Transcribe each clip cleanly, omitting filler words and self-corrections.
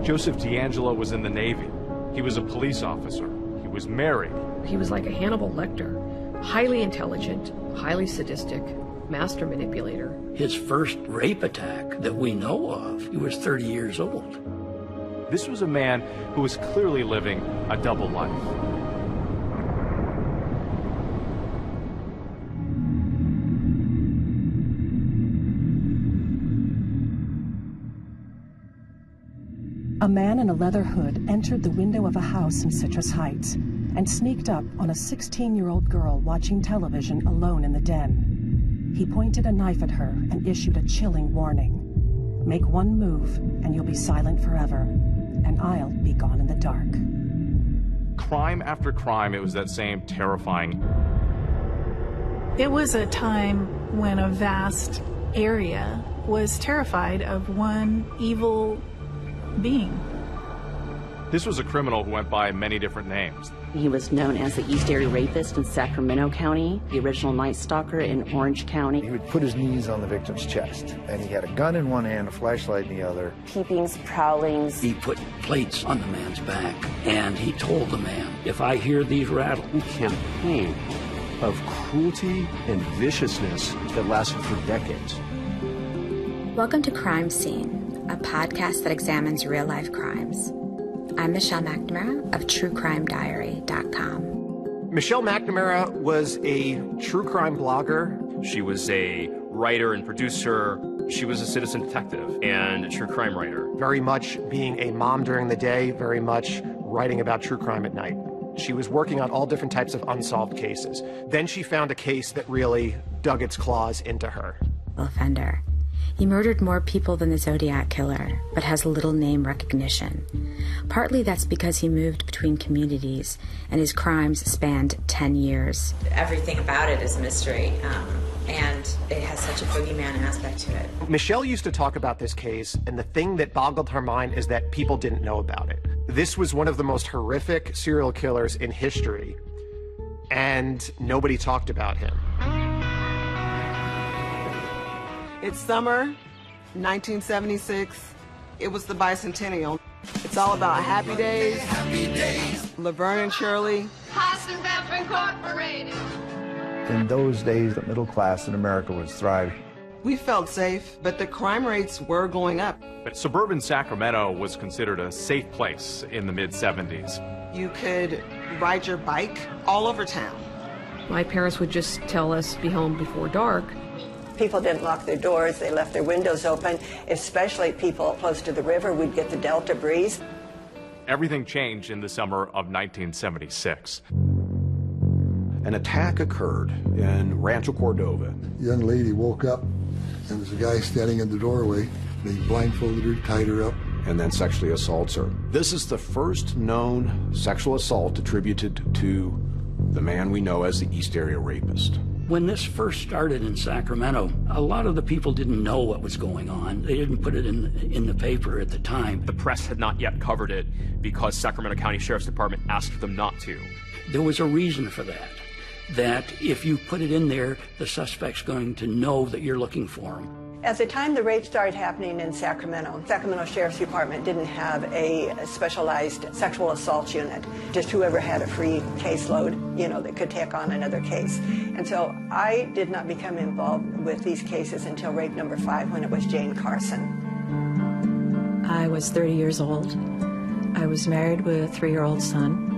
Joseph DeAngelo was in the Navy. He was a police officer. He was married. He was like a Hannibal Lecter, highly intelligent, highly sadistic, master manipulator. His first rape attack that we know of, he was 30 years old. This was a man who was clearly living a double life. A man in a leather hood entered the window of a house in Citrus Heights and sneaked up on a 16-year-old girl watching television alone in the den. He pointed a knife at her and issued a chilling warning. Make one move and you'll be silent forever, and I'll be gone in the dark. Crime after crime, it was that same terrifying. It was a time when a vast area was terrified of one evil being. This was a criminal who went by many different names. He was known as the East Area Rapist in Sacramento County, the original Night Stalker in Orange County. He would put his knees on the victim's chest, and he had a gun in one hand, a flashlight in the other. Peepings, prowlings. He put plates on the man's back, and he told the man, if I hear these rattle. A campaign of cruelty and viciousness that lasted for decades. Welcome to Crime Scene, a podcast that examines real-life crimes. I'm Michelle McNamara of TrueCrimeDiary.com. Michelle McNamara was a true crime blogger. She was a writer and producer. She was a citizen detective and a true crime writer. Very much being a mom during the day, very much writing about true crime at night. She was working on all different types of unsolved cases. Then she found a case that really dug its claws into her. Offender. He murdered more people than the Zodiac Killer, but has little name recognition. Partly that's because he moved between communities, and his crimes spanned 10 years. Everything about it is mystery, and it has such a boogeyman aspect to it. Michelle used to talk about this case, and the thing that boggled her mind is that people didn't know about it. This was one of the most horrific serial killers in history, and nobody talked about him. It's summer, 1976. It was the bicentennial. It's all about happy days. Laverne and Shirley. Haas and Pfeffer Incorporated. In those days, the middle class in America was thriving. We felt safe, but the crime rates were going up. But suburban Sacramento was considered a safe place in the mid-70s. You could ride your bike all over town. My parents would just tell us, be home before dark. People didn't lock their doors, they left their windows open, especially people close to the river. We'd get the Delta breeze. Everything changed in the summer of 1976. An attack occurred in Rancho Cordova. A young lady woke up, and there was a guy standing in the doorway. They blindfolded her, tied her up, and then sexually assaults her. This is the first known sexual assault attributed to the man we know as the East Area Rapist. When this first started in Sacramento, a lot of the people didn't know what was going on. They didn't put it in the paper at the time. The press had not yet covered it because Sacramento County Sheriff's Department asked them not to. There was a reason for that. That if you put it in there, the suspect's going to know that you're looking for him. At the time the rape started happening in Sacramento Sheriff's Department didn't have a specialized sexual assault unit. Just whoever had a free caseload, that could take on another case. And so I did not become involved with these cases until rape number 5, when it was Jane Carson. I was 30 years old. I was married with a 3-year-old son.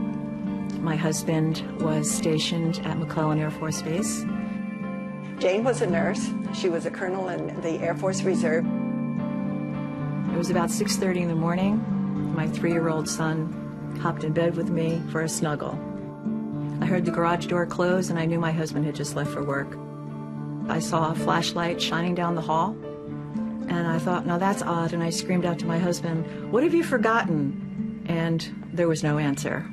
My husband was stationed at McClellan Air Force Base. Jane was a nurse. She was a colonel in the Air Force Reserve. It was about 6:30 in the morning. My 3-year-old son hopped in bed with me for a snuggle. I heard the garage door close, and I knew my husband had just left for work. I saw a flashlight shining down the hall, and I thought, now that's odd, and I screamed out to my husband, "What have you forgotten?" And there was no answer.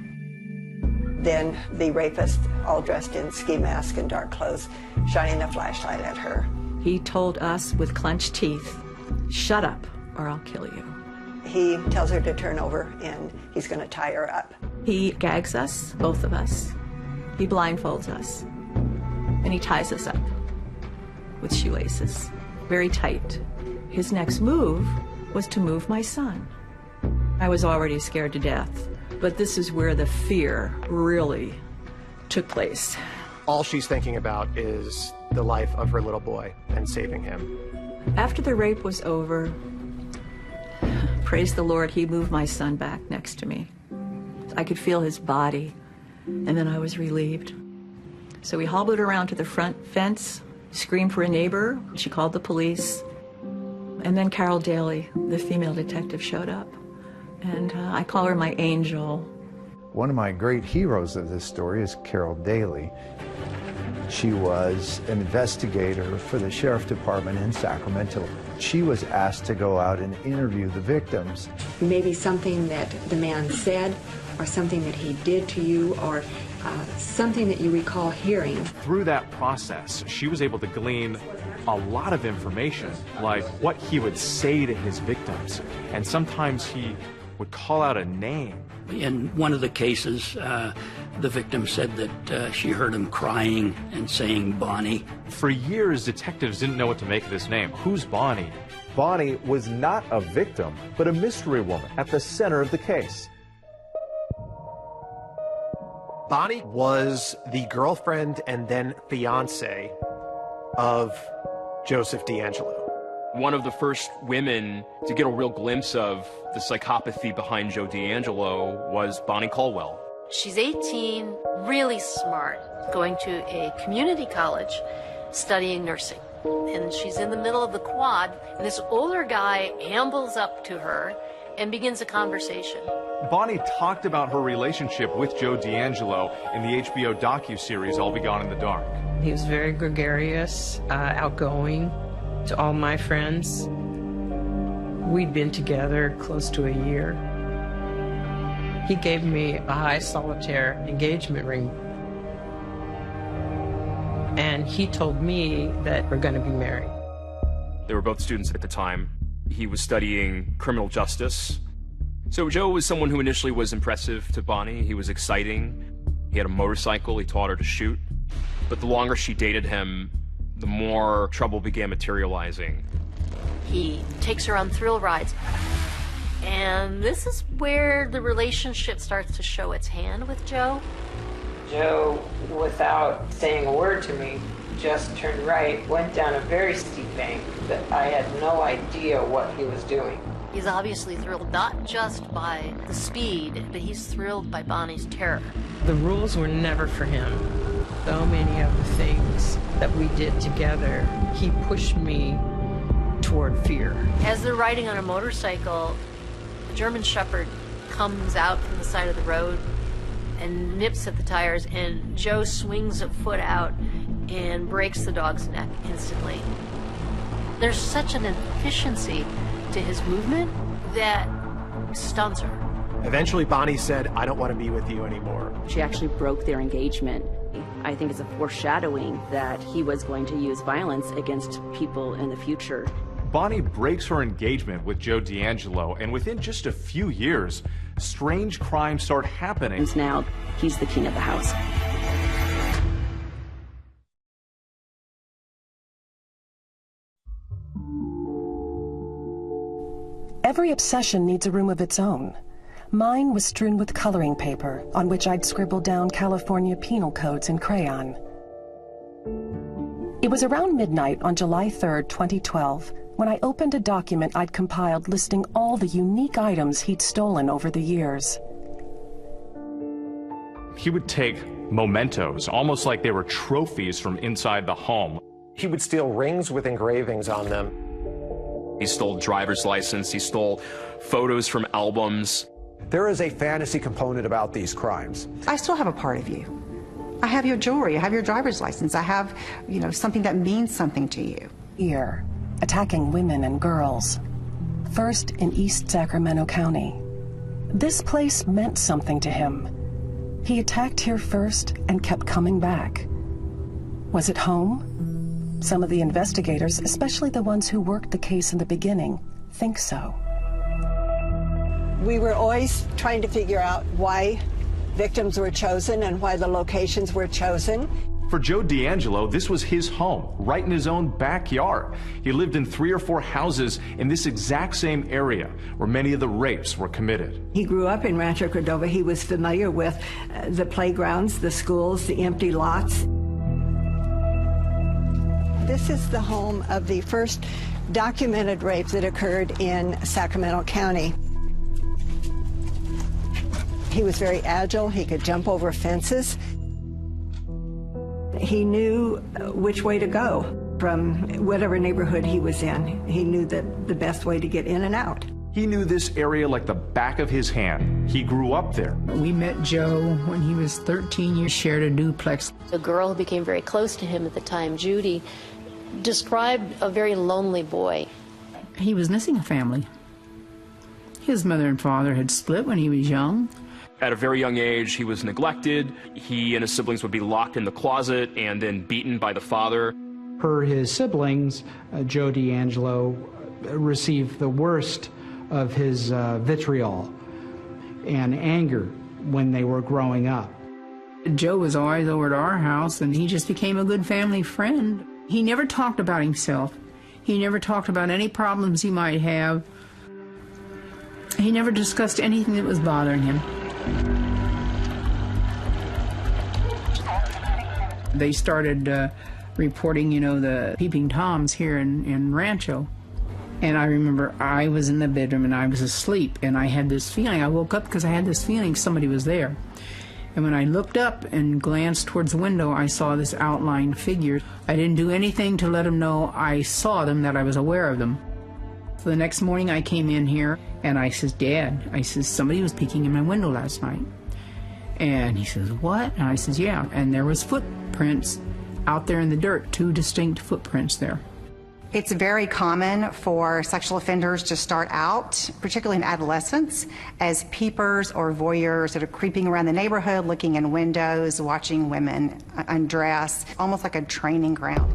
Then the rapist, all dressed in ski mask and dark clothes, shining a flashlight at her. He told us with clenched teeth, "Shut up, or I'll kill you." He tells her to turn over, and he's going to tie her up. He gags us, both of us. He blindfolds us, and he ties us up with shoelaces, very tight. His next move was to move my son. I was already scared to death, but this is where the fear really took place. All she's thinking about is the life of her little boy and saving him. After the rape was over, praise the Lord, he moved my son back next to me. I could feel his body, and then I was relieved. So we hobbled around to the front fence, screamed for a neighbor. She called the police. And then Carol Daly, the female detective, showed up. And I call her my angel. One of my great heroes of this story is Carol Daly. She was an investigator for the Sheriff Department in Sacramento. She was asked to go out and interview the victims. Maybe something that the man said, or something that he did to you, or something that you recall hearing. Through that process, she was able to glean a lot of information, like what he would say to his victims. And sometimes he would call out a name. In one of the cases, the victim said that she heard him crying and saying Bonnie. For years, detectives didn't know what to make of this name. Who's Bonnie? Bonnie was not a victim, but a mystery woman at the center of the case. Bonnie was the girlfriend and then fiance of Joseph DeAngelo. One of the first women to get a real glimpse of the psychopathy behind Joe DeAngelo was Bonnie Caldwell. She's 18, really smart, going to a community college studying nursing. And she's in the middle of the quad, and this older guy ambles up to her and begins a conversation. Bonnie talked about her relationship with Joe DeAngelo in the HBO docuseries I'll Be Gone in the Dark. He was very gregarious, outgoing to all my friends. We'd been together close to a year. He gave me a high solitaire engagement ring. And he told me that we're going to be married. They were both students at the time. He was studying criminal justice. So Joe was someone who initially was impressive to Bonnie. He was exciting. He had a motorcycle. He taught her to shoot. But the longer she dated him, the more trouble began materializing. He takes her on thrill rides. And this is where the relationship starts to show its hand with Joe. Joe, without saying a word to me, just turned right, went down a very steep bank that I had no idea what he was doing. He's obviously thrilled not just by the speed, but he's thrilled by Bonnie's terror. The rules were never for him. So many of the things that we did together, he pushed me toward fear. As they're riding on a motorcycle, a German Shepherd comes out from the side of the road and nips at the tires, and Joe swings a foot out and breaks the dog's neck instantly. There's such an efficiency to his movement that stuns her. Eventually, Bonnie said, "I don't want to be with you anymore." She actually broke their engagement. I think it's a foreshadowing that he was going to use violence against people in the future. Bonnie breaks her engagement with Joe DeAngelo, and within just a few years, strange crimes start happening. And now he's the king of the house. Every obsession needs a room of its own. Mine was strewn with coloring paper on which I'd scribbled down California penal codes in crayon. It was around midnight on July 3rd, 2012, when I opened a document I'd compiled listing all the unique items he'd stolen over the years. He would take mementos, almost like they were trophies from inside the home. He would steal rings with engravings on them. He stole driver's license. He stole photos from albums. There is a fantasy component about these crimes. I still have a part of you. I have your jewelry. I have your driver's license. I have, something that means something to you. Here, attacking women and girls. First in East Sacramento County. This place meant something to him. He attacked here first and kept coming back. Was it home? Some of the investigators, especially the ones who worked the case in the beginning, think so. We were always trying to figure out why victims were chosen and why the locations were chosen. For Joe D'Angelo, this was his home, right in his own backyard. He lived in 3 or 4 houses in this exact same area where many of the rapes were committed. He grew up in Rancho Cordova. He was familiar with the playgrounds, the schools, the empty lots. This is the home of the first documented rape that occurred in Sacramento County. He was very agile. He could jump over fences. He knew which way to go from whatever neighborhood he was in. He knew that the best way to get in and out. He knew this area like the back of his hand. He grew up there. We met Joe when he was 13 years, shared a duplex. The girl who became very close to him at the time, Judy, described a very lonely boy. He was missing a family. His mother and father had split when he was young. At a very young age, he was neglected. He and his siblings would be locked in the closet and then beaten by the father. Per his siblings, Joe D'Angelo received the worst of his vitriol and anger when they were growing up. Joe was always over at our house, and he just became a good family friend. He never talked about himself. He never talked about any problems he might have. He never discussed anything that was bothering him. They started reporting, the peeping Toms here in Rancho. And I remember I was in the bedroom and I was asleep, and I had this feeling. I woke up because I had this feeling somebody was there. And when I looked up and glanced towards the window, I saw this outlined figure. I didn't do anything to let them know I saw them, that I was aware of them. So the next morning I came in here and I says, Dad, I says, somebody was peeking in my window last night. And he says, what? And I says, yeah. And there was footprints out there in the dirt, 2 distinct footprints there. It's very common for sexual offenders to start out, particularly in adolescence, as peepers or voyeurs that are creeping around the neighborhood, looking in windows, watching women undress, almost like a training ground.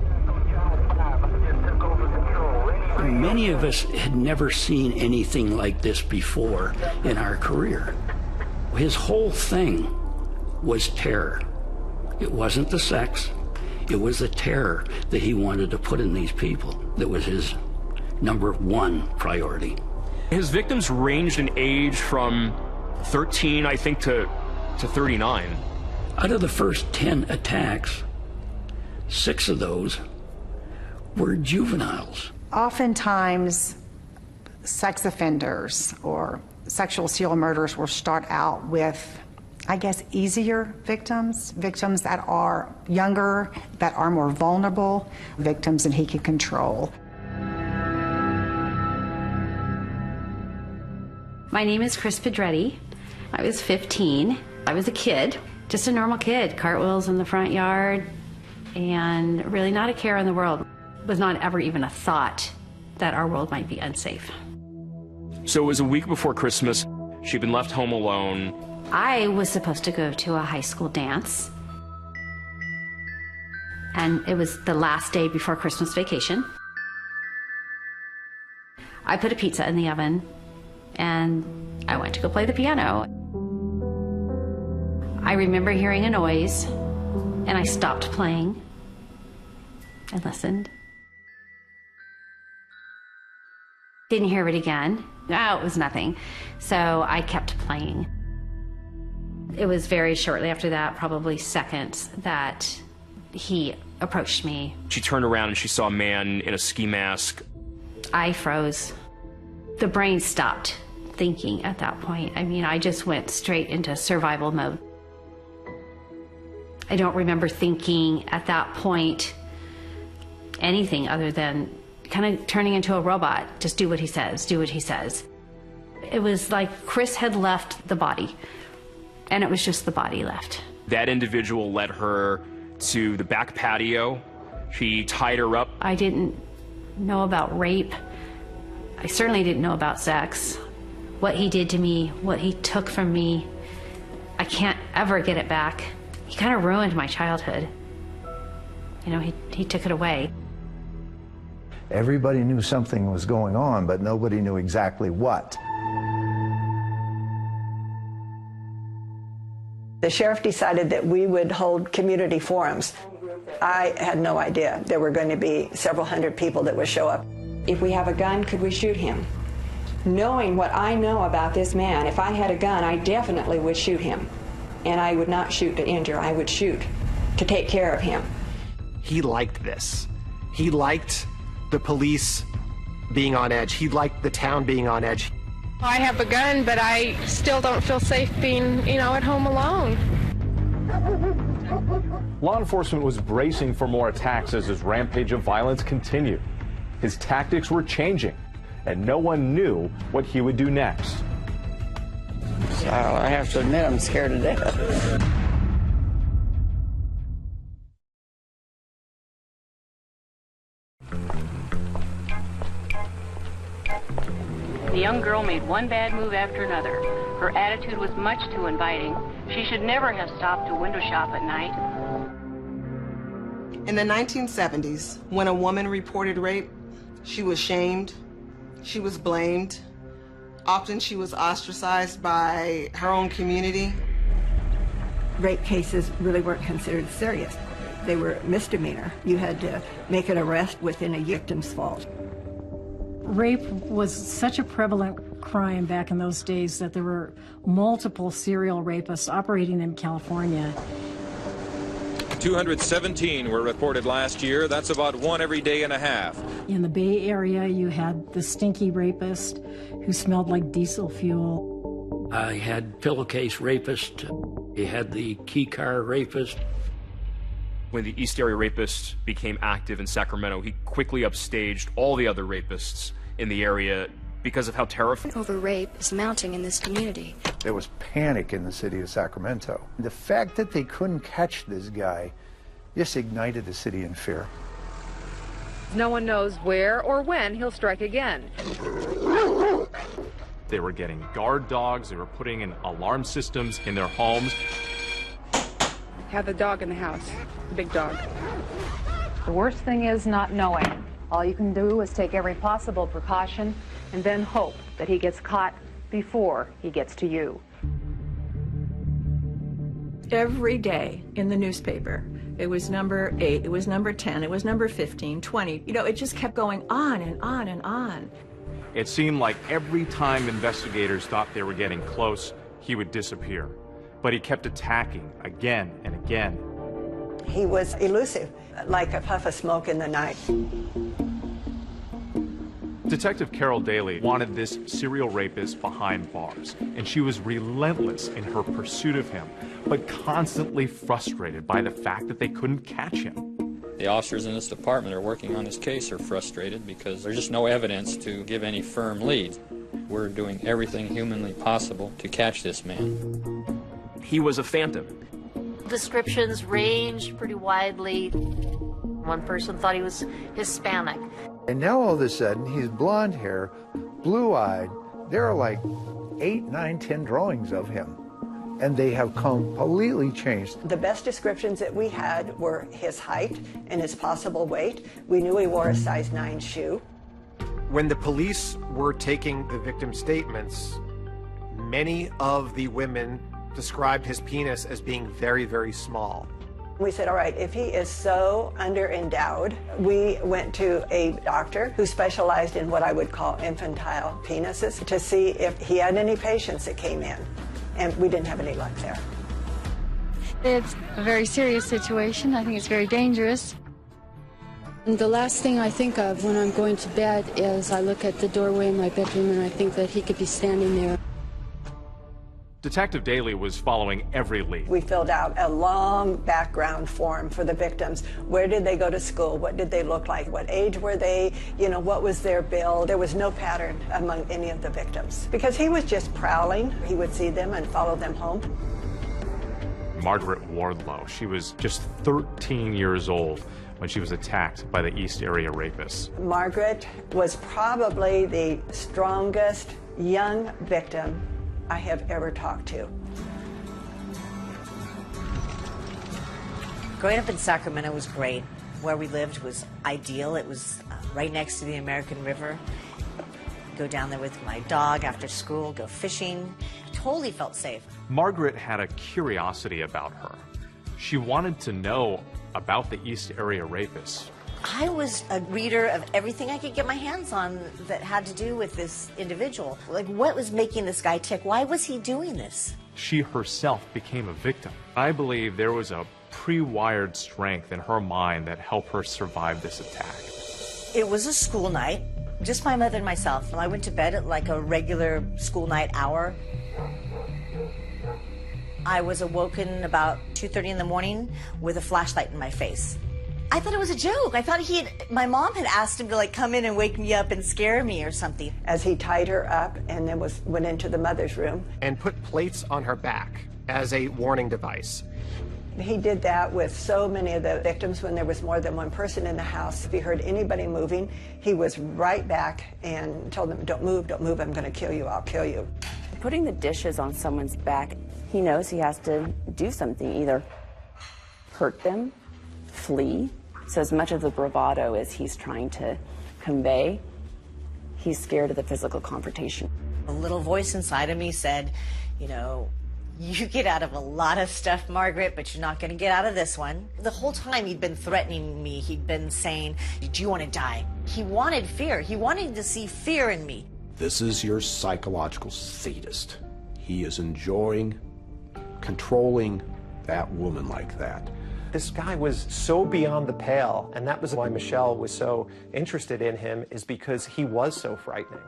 Many of us had never seen anything like this before in our career. His whole thing was terror. It wasn't the sex. It was the terror that he wanted to put in these people that was his #1 priority. His victims ranged in age from 13, I think, to 39. Out of the first 10 attacks, 6 of those were juveniles. Oftentimes, sex offenders or sexual serial murderers will start out with, I guess, easier victims that are younger, that are more vulnerable, victims that he can control. My name is Chris Pedretti. I was 15. I was a kid, just a normal kid, cartwheels in the front yard, and really not a care in the world. It was not ever even a thought that our world might be unsafe. So it was a week before Christmas. She'd been left home alone. I was supposed to go to a high school dance, and it was the last day before Christmas vacation. I put a pizza in the oven, and I went to go play the piano. I remember hearing a noise, and I stopped playing and listened. Didn't hear it again. No, it was nothing. So I kept playing. It was very shortly after that, probably seconds, that he approached me. She turned around and she saw a man in a ski mask. I froze. The brain stopped thinking at that point. I mean, I just went straight into survival mode. I don't remember thinking at that point anything other than kind of turning into a robot. Just do what he says, do what he says. It was like Chris had left the body, and it was just the body left. That individual led her to the back patio. She tied her up. I didn't know about rape. I certainly didn't know about sex. What he did to me, what he took from me, I can't ever get it back. He kind of ruined my childhood. You know, he took it away. Everybody knew something was going on, but nobody knew exactly what. The sheriff decided that we would hold community forums. I had no idea there were going to be several hundred people that would show up. If we have a gun, could we shoot him? Knowing what I know about this man, if I had a gun, I definitely would shoot him. And I would not shoot to injure, I would shoot to take care of him. He liked this. He liked the police being on edge. He liked the town being on edge. I have a gun, but I still don't feel safe being, at home alone. Law enforcement was bracing for more attacks as his rampage of violence continued. His tactics were changing, and no one knew what he would do next. So I have to admit, I'm scared to death. The young girl made one bad move after another. Her attitude was much too inviting. She should never have stopped to window shop at night. In the 1970s, when a woman reported rape, she was shamed, she was blamed. Often she was ostracized by her own community. Rape cases really weren't considered serious. They were misdemeanor. You had to make an arrest within a victim's fault. Rape was such a prevalent crime back in those days that there were multiple serial rapists operating in California. 217 were reported last year. That's about one every day and a half. In the Bay Area, you had the stinky rapist who smelled like diesel fuel. I had pillowcase rapist. You had the key car rapist. When the East Area Rapist became active in Sacramento, he quickly upstaged all the other rapists in the area because of how terrifying. Over rape is mounting in this community. There was panic in the city of Sacramento. The fact that they couldn't catch this guy just ignited the city in fear. No one knows where or when he'll strike again. They were getting guard dogs, they were putting in alarm systems in their homes. Have the dog in the house, the big dog. The worst thing is not knowing. All you can do is take every possible precaution and then hope that he gets caught before he gets to you. Every day in the newspaper, it was number 8, it was number 10, it was number 15, 20. It just kept going on and on and on. It seemed like every time investigators thought they were getting close, he would disappear. But he kept attacking again and again. He was elusive, like a puff of smoke in the night. Detective Carol Daly wanted this serial rapist behind bars, and she was relentless in her pursuit of him, but constantly frustrated by the fact that they couldn't catch him. The officers in this department are working on this case are frustrated because there's just no evidence to give any firm lead. We're doing everything humanly possible to catch this man. He was a phantom. Descriptions ranged pretty widely. One person thought he was Hispanic. And now all of a sudden, he's blonde hair, blue-eyed. There are like 8, 9, 10 drawings of him. And they have completely changed. The best descriptions that we had were his height and his possible weight. We knew he wore a size 9 shoe. When the police were taking the victim's statements, many of the women described his penis as being very, very small. We said, all right, if he is so under-endowed, we went to a doctor who specialized in what I would call infantile penises to see if he had any patients that came in, and we didn't have any luck there. It's a very serious situation. I think it's very dangerous. The last thing I think of when I'm going to bed is I look at the doorway in my bedroom and I think that he could be standing there. Detective Daly was following every lead. We filled out a long background form for the victims. Where did they go to school? What did they look like? What age were they? What was their bill? There was no pattern among any of the victims because he was just prowling. He would see them and follow them home. Margaret Wardlow, she was just 13 years old when she was attacked by the East Area Rapists. Margaret was probably the strongest young victim I have ever talked to. Growing up in Sacramento was great. Where we lived was ideal. It was right next to the American River. Go down there with my dog after school, go fishing. Totally felt safe. Margaret had a curiosity about her. She wanted to know about the East Area Rapists. I was a reader of everything I could get my hands on that had to do with this individual. Like, what was making this guy tick? Why was he doing this? She herself became a victim. I believe there was a pre-wired strength in her mind that helped her survive this attack. It was a school night, just my mother and myself. I went to bed at like a regular school night hour. I was awoken about 2:30 in the morning with a flashlight in my face. I thought it was a joke. I thought my mom had asked him to like come in and wake me up and scare me or something. As he tied her up and then went into the mother's room. And put plates on her back as a warning device. He did that with so many of the victims when there was more than one person in the house. If he heard anybody moving, he was right back and told them, don't move, I'm gonna kill you, I'll kill you. Putting the dishes on someone's back, he knows he has to do something, either hurt them, flee. So as much of the bravado as he's trying to convey, he's scared of the physical confrontation. A little voice inside of me said, you know, you get out of a lot of stuff, Margaret, but you're not going to get out of this one. The whole time he'd been threatening me. He'd been saying, do you want to die? He wanted fear. He wanted to see fear in me. This is your psychological sadist. He is enjoying controlling that woman like that. This guy was so beyond the pale, and that was why Michelle was so interested in him, is because he was so frightening.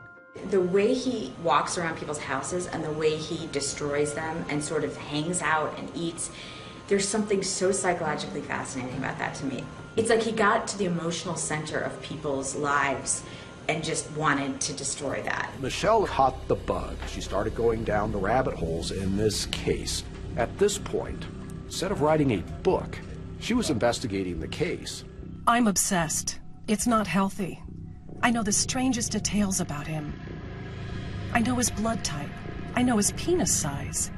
The way he walks around people's houses and the way he destroys them and sort of hangs out and eats, there's something so psychologically fascinating about that to me. It's like he got to the emotional center of people's lives and just wanted to destroy that. Michelle caught the bug. She started going down the rabbit holes in this case. At this point, instead of writing a book, she was investigating the case. I'm obsessed. It's not healthy. I know the strangest details about him. I know his blood type. I know his penis size.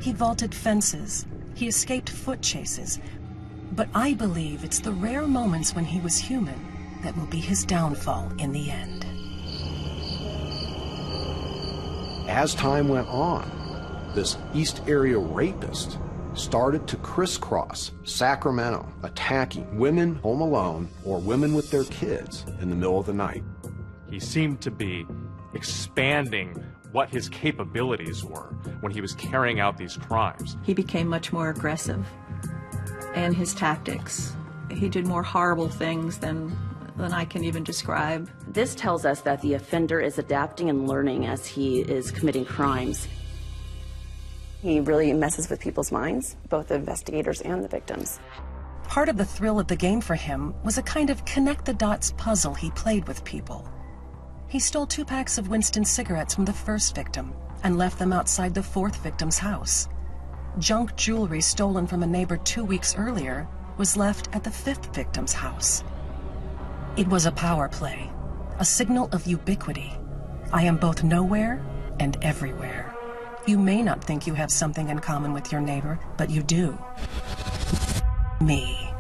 He vaulted fences. He escaped foot chases. But I believe it's the rare moments when he was human that will be his downfall in the end. As time went on, this East Area Rapist started to crisscross Sacramento, attacking women home alone or women with their kids in the middle of the night. He seemed to be expanding what his capabilities were when he was carrying out these crimes. He became much more aggressive, and his tactics. He did more horrible things than I can even describe. This tells us that the offender is adapting and learning as he is committing crimes. He really messes with people's minds, both the investigators and the victims. Part of the thrill of the game for him was a kind of connect-the-dots puzzle he played with people. He stole 2 packs of Winston cigarettes from the first victim and left them outside the 4th victim's house. Junk jewelry stolen from a neighbor 2 weeks earlier was left at the 5th victim's house. It was a power play, a signal of ubiquity. I am both nowhere and everywhere. You may not think you have something in common with your neighbor, but you do. Me.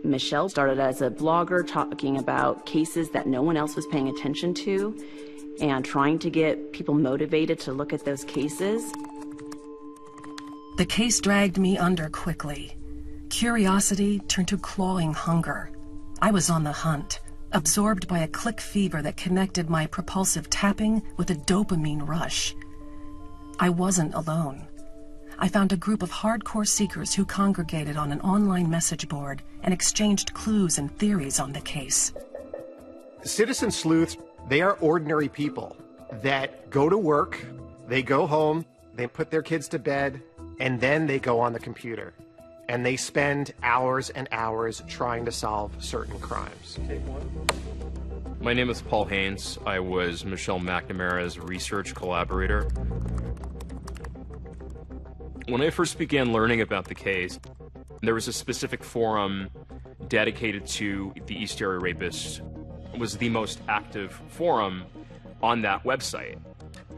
Michelle started as a blogger talking about cases that no one else was paying attention to and trying to get people motivated to look at those cases. The case dragged me under quickly. Curiosity turned to clawing hunger. I was on the hunt, absorbed by a click fever that connected my propulsive tapping with a dopamine rush. I wasn't alone. I found a group of hardcore seekers who congregated on an online message board and exchanged clues and theories on the case. Citizen sleuths, they are ordinary people that go to work, they go home, they put their kids to bed, and then they go on the computer. And they spend hours and hours trying to solve certain crimes. My name is Paul Haynes. I was Michelle McNamara's research collaborator. When I first began learning about the case, there was a specific forum dedicated to the East Area Rapists. It was the most active forum on that website.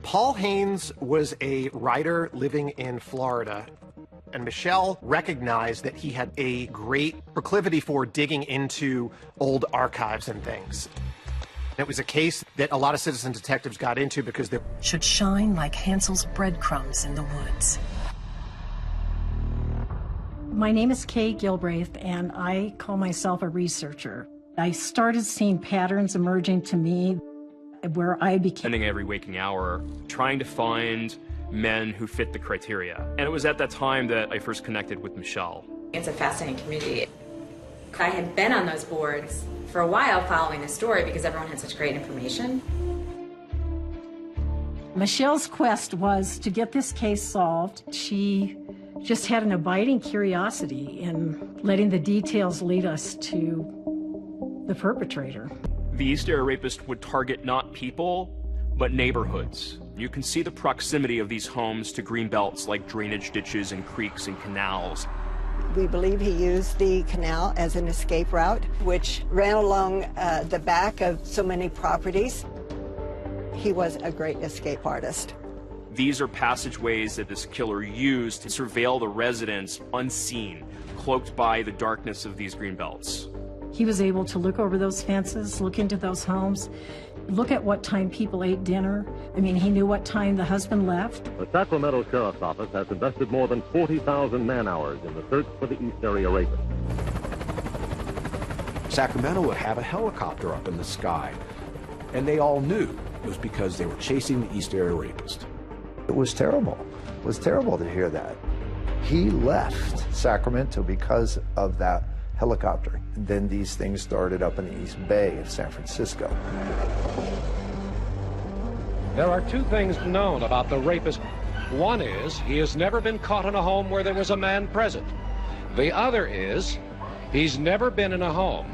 Paul Haynes was a writer living in Florida, and Michelle recognized that he had a great proclivity for digging into old archives and things. It was a case that a lot of citizen detectives got into because they should shine like Hansel's breadcrumbs in the woods. My name is Kay Gilbraith, and I call myself a researcher. I started seeing patterns emerging to me where I became... Spending every waking hour trying to find men who fit the criteria. And it was at that time that I first connected with Michelle. It's a fascinating community. I had been on those boards for a while following the story because everyone had such great information. Michelle's quest was to get this case solved. She just had an abiding curiosity in letting the details lead us to the perpetrator. The East Area Rapist would target not people, but neighborhoods. You can see the proximity of these homes to green belts like drainage ditches and creeks and canals. We believe he used the canal as an escape route, which ran along the back of so many properties. He was a great escape artist. These are passageways that this killer used to surveil the residents unseen, cloaked by the darkness of these green belts. He was able to look over those fences, look into those homes, look at what time people ate dinner. I mean, he knew what time the husband left. The Sacramento Sheriff's Office has invested more than 40,000 man-hours in the search for the East Area Rapist. Sacramento would have a helicopter up in the sky, and they all knew it was because they were chasing the East Area Rapist. It was terrible. It was terrible to hear that. He left Sacramento because of that helicopter. And then these things started up in the East Bay of San Francisco. There are two things known about the rapist. One is he has never been caught in a home where there was a man present. The other is he's never been in a home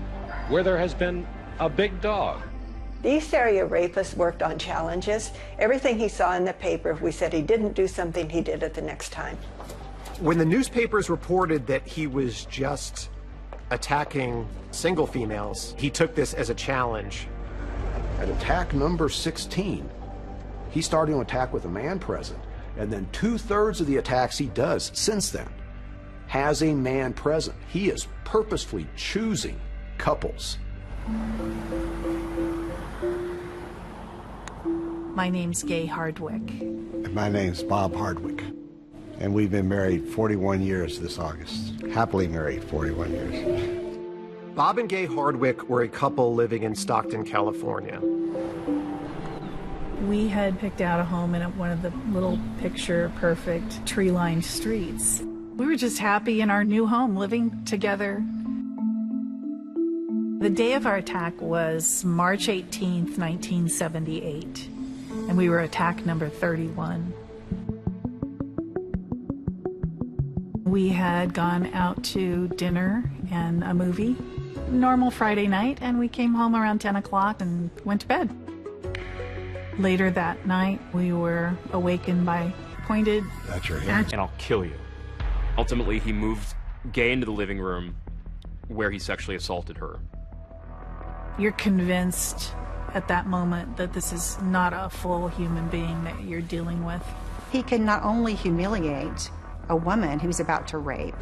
where there has been a big dog. The East Area Rapist worked on challenges. Everything he saw in the paper, if we said he didn't do something, he did it the next time. When the newspapers reported that he was just attacking single females, he took this as a challenge. At attack number 16, he started to attack with a man present, and then 2/3 of the attacks he does since then has a man present. He is purposefully choosing couples. My name's Gay Hardwick. And my name's Bob Hardwick. And we've been married 41 years this August. Happily married 41 years. Bob and Gay Hardwick were a couple living in Stockton, California. We had picked out a home in one of the little picture-perfect tree-lined streets. We were just happy in our new home, living together. The day of our attack was March 18th, 1978, and we were attack number 31. We had gone out to dinner and a movie, normal Friday night, and we came home around 10 o'clock and went to bed. Later that night, we were awakened by pointed... That's your hand. And I'll kill you. Ultimately, he moved Gay into the living room where he sexually assaulted her. You're convinced at that moment that this is not a full human being that you're dealing with. He can not only humiliate a woman who's about to rape,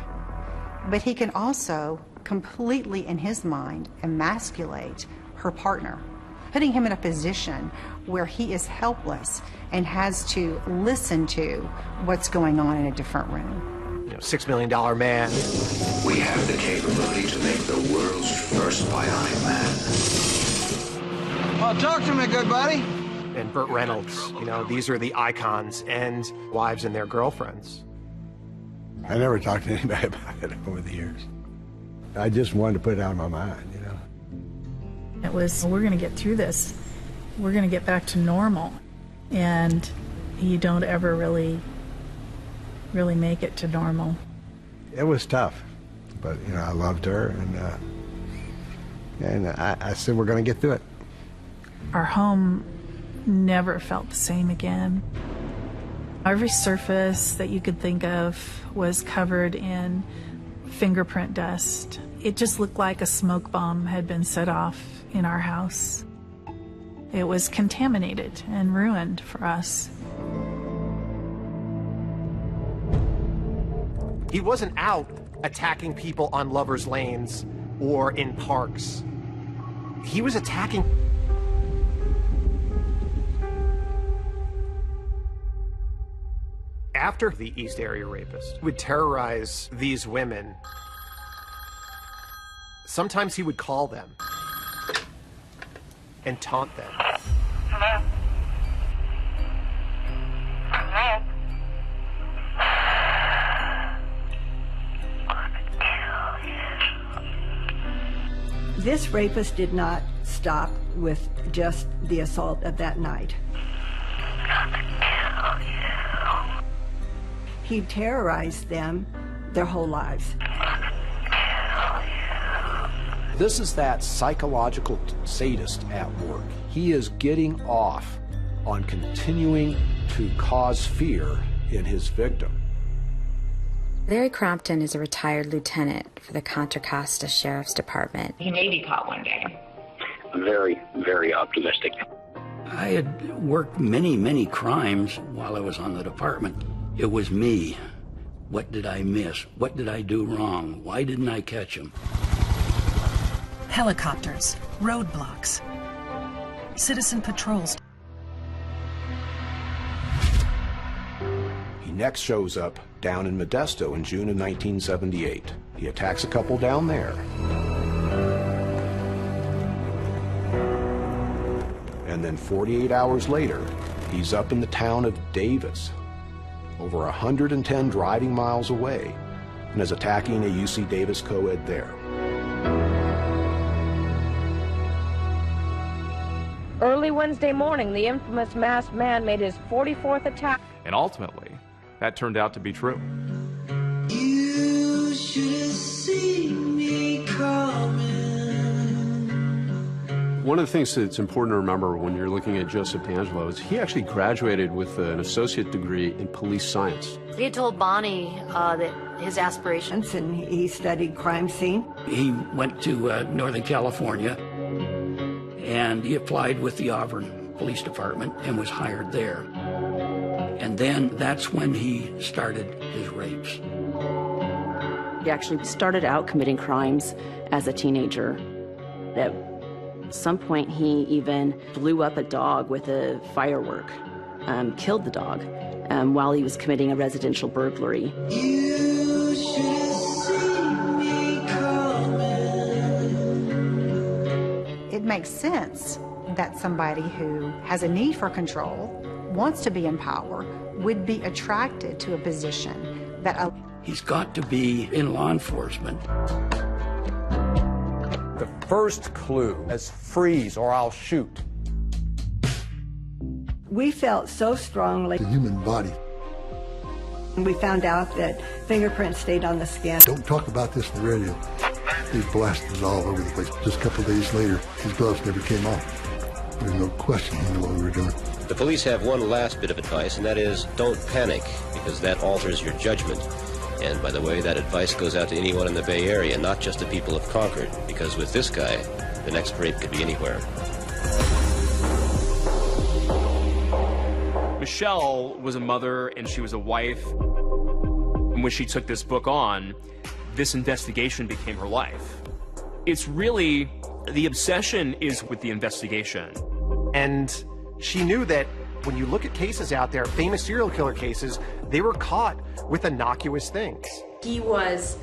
but he can also completely, in his mind, emasculate her partner, putting him in a position where he is helpless and has to listen to what's going on in a different room. $6 million man. We have the capability to make the world's first bionic man. Oh, talk to me, good buddy. And Burt Reynolds, these are the icons and wives and their girlfriends. I never talked to anybody about it over the years. I just wanted to put it out of my mind, It was, we're going to get through this. We're going to get back to normal. And you don't ever really make it to normal. It was tough, but, I loved her, and I said, we're going to get through it. Our home never felt the same again. Every surface that you could think of was covered in fingerprint dust. It just looked like a smoke bomb had been set off in our house. It was contaminated and ruined for us. He wasn't out attacking people on lovers' lanes or in parks. He was attacking after the East Area Rapist would terrorize these women. Sometimes he would call them and taunt them. Hello? Hello? This rapist did not stop with just the assault of that night. He terrorized them their whole lives. This is that psychological sadist at work. He is getting off on continuing to cause fear in his victim. Larry Crompton is a retired lieutenant for the Contra Costa Sheriff's Department. He may be caught one day. Very, very optimistic. I had worked many crimes while I was on the department. It was me. What did I miss? What did I do wrong? Why didn't I catch him? Helicopters, roadblocks, citizen patrols. He next shows up down in Modesto in June of 1978. He attacks a couple down there. And then 48 hours later, he's up in the town of Davis, over 110 driving miles away, and is attacking a UC Davis co-ed there. Early Wednesday morning, the infamous masked man made his 44th attack. And ultimately, that turned out to be true. You should have seen me coming. One of the things that's important to remember when you're looking at Joseph DeAngelo is he actually graduated with an associate degree in police science. He had told Bonnie that his aspirations, and he studied crime scene. He went to Northern California, and he applied with the Auburn Police Department and was hired there. And then that's when he started his rapes. He actually started out committing crimes as a teenager. At some point, he even blew up a dog with a firework, killed the dog while he was committing a residential burglary. You should have seen me coming. It makes sense that somebody who has a need for control, wants to be in power, would be attracted to a position that... He's got to be in law enforcement. The first clue is freeze or I'll shoot. We felt so strongly. The human body. We found out that fingerprints stayed on the skin. Don't talk about this on the radio. These blasters all over the place. Just a couple of days later, his gloves never came off. There's no question he knew what we were doing. The police have one last bit of advice, and that is don't panic, because that alters your judgment. And by the way, that advice goes out to anyone in the Bay Area, not just the people of Concord, because with this guy, the next rape could be anywhere. Michelle was a mother and she was a wife. And when she took this book on, this investigation became her life. It's really, the obsession is with the investigation. And she knew that when you look at cases out there, famous serial killer cases, they were caught with innocuous things. He was,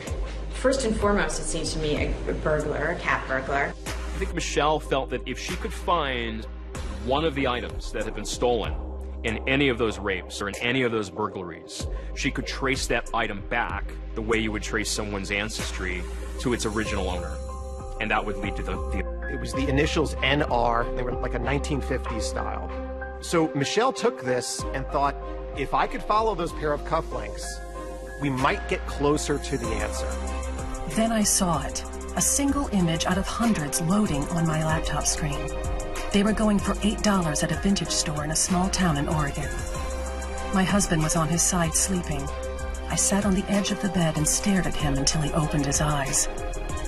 first and foremost, it seems to me, a burglar, a cat burglar. I think Michelle felt that if she could find one of the items that had been stolen in any of those rapes or in any of those burglaries, she could trace that item back the way you would trace someone's ancestry to its original owner. And that would lead to the... It was the initials NR. They were like a 1950s style. So Michelle took this and thought, if I could follow those pair of cufflinks, we might get closer to the answer. Then I saw it, a single image out of hundreds loading on my laptop screen. They were going for $8 at a vintage store in a small town in Oregon. My husband was on his side sleeping. I sat on the edge of the bed and stared at him until he opened his eyes.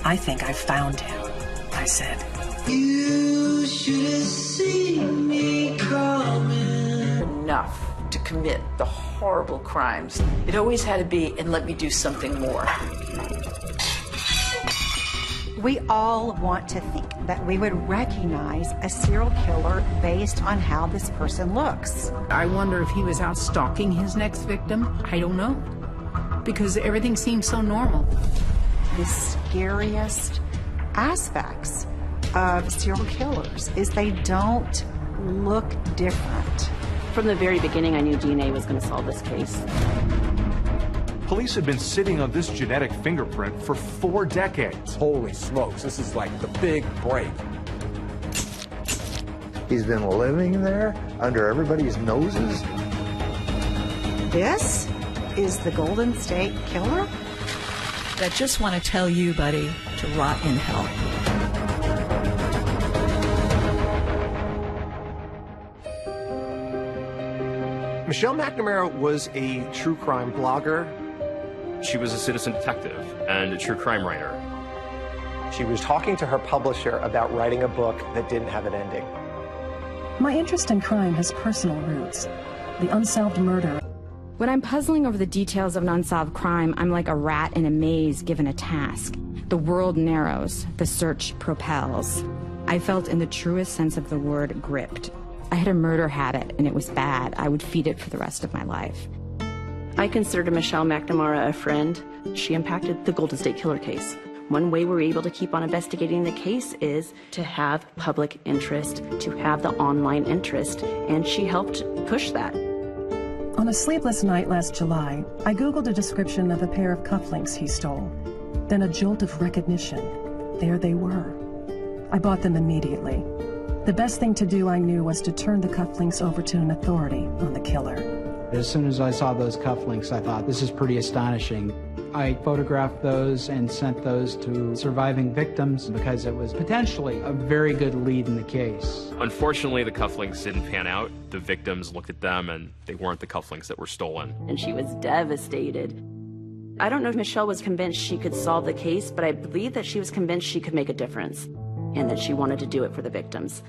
I think I found him, I said. You should have seen me coming. Enough to commit the horrible crimes. It always had to be, and let me do something more. We all want to think that we would recognize a serial killer based on how this person looks. I wonder if he was out stalking his next victim. I don't know, because everything seems so normal. The scariest aspects of serial killers is they don't look different. From the very beginning, I knew DNA was going to solve this case. Police had been sitting on this genetic fingerprint for 4 decades. Holy smokes, this is like the big break. He's been living there under everybody's noses. This is the Golden State Killer? I just want to tell you, buddy, to rot in hell. Michelle McNamara was a true crime blogger. She was a citizen detective and a true crime writer. She was talking to her publisher about writing a book that didn't have an ending. My interest in crime has personal roots. The unsolved murder. When I'm puzzling over the details of an unsolved crime, I'm like a rat in a maze given a task. The world narrows, the search propels. I felt in the truest sense of the word gripped. I had a murder habit and it was bad. I would feed it for the rest of my life. I considered Michelle McNamara a friend. She impacted the Golden State Killer case. One way we're able to keep on investigating the case is to have public interest, to have the online interest, and she helped push that. On a sleepless night last July, I Googled a description of a pair of cufflinks he stole. Then a jolt of recognition. There they were. I bought them immediately. The best thing to do, I knew, was to turn the cufflinks over to an authority on the killer. As soon as I saw those cufflinks, I thought, this is pretty astonishing. I photographed those and sent those to surviving victims because it was potentially a very good lead in the case. Unfortunately, the cufflinks didn't pan out. The victims looked at them and they weren't the cufflinks that were stolen. And she was devastated. I don't know if Michelle was convinced she could solve the case, but I believe that she was convinced she could make a difference and that she wanted to do it for the victims.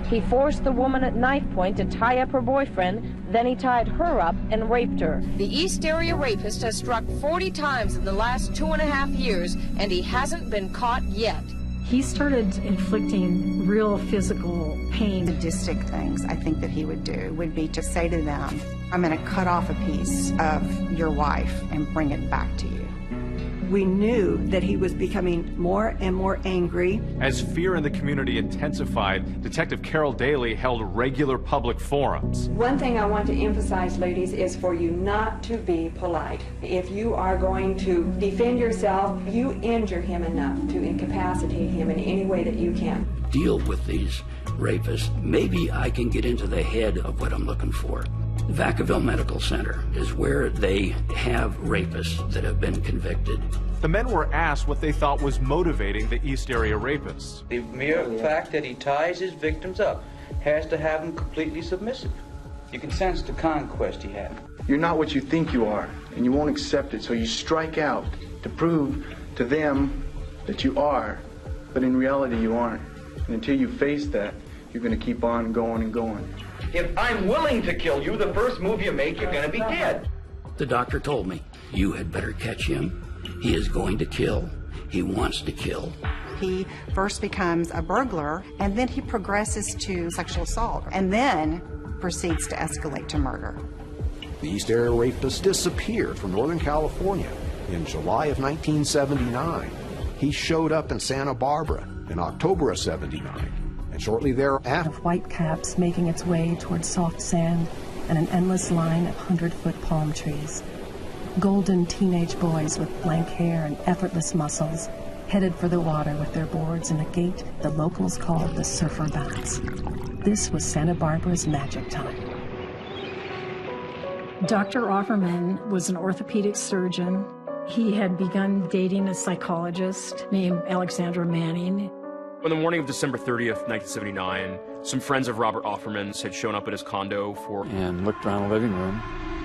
He forced the woman at knife point to tie up her boyfriend, then he tied her up and raped her. The East Area rapist has struck 40 times in the last 2.5 years, and he hasn't been caught yet. He started inflicting real physical pain. Sadistic things I think that he would do would be to say to them, I'm going to cut off a piece of your wife and bring it back to you. We knew that he was becoming more and more angry. As fear in the community intensified, Detective Carol Daly held regular public forums. One thing I want to emphasize, ladies, is for you not to be polite. If you are going to defend yourself, you injure him enough to incapacitate him in any way that you can. Deal with these rapists. Maybe I can get into the head of what I'm looking for. Vacaville Medical Center is where they have rapists that have been convicted. The men were asked what they thought was motivating the East Area rapists. The mere fact that he ties his victims up has to have him completely submissive. You can sense the conquest he had. You're not what you think you are, and you won't accept it, so you strike out to prove to them that you are, but in reality you aren't. And until you face that, you're going to keep on going and going. If I'm willing to kill you, the first move you make, you're going to be dead. The doctor told me, you had better catch him. He is going to kill. He wants to kill. He first becomes a burglar, and then he progresses to sexual assault, and then proceeds to escalate to murder. The East Area rapist disappeared from Northern California in July of 1979. He showed up in Santa Barbara in October of '79. And shortly thereafter, of white caps making its way toward soft sand and an endless line of 100-foot palm trees. Golden teenage boys with blank hair and effortless muscles headed for the water with their boards in a gait the locals called the Surfer Bounce. This was Santa Barbara's magic time. Dr. Offerman was an orthopedic surgeon. He had begun dating a psychologist named Alexandra Manning. On the morning of December 30th, 1979, some friends of Robert Offerman's had shown up at his condo and looked around the living room.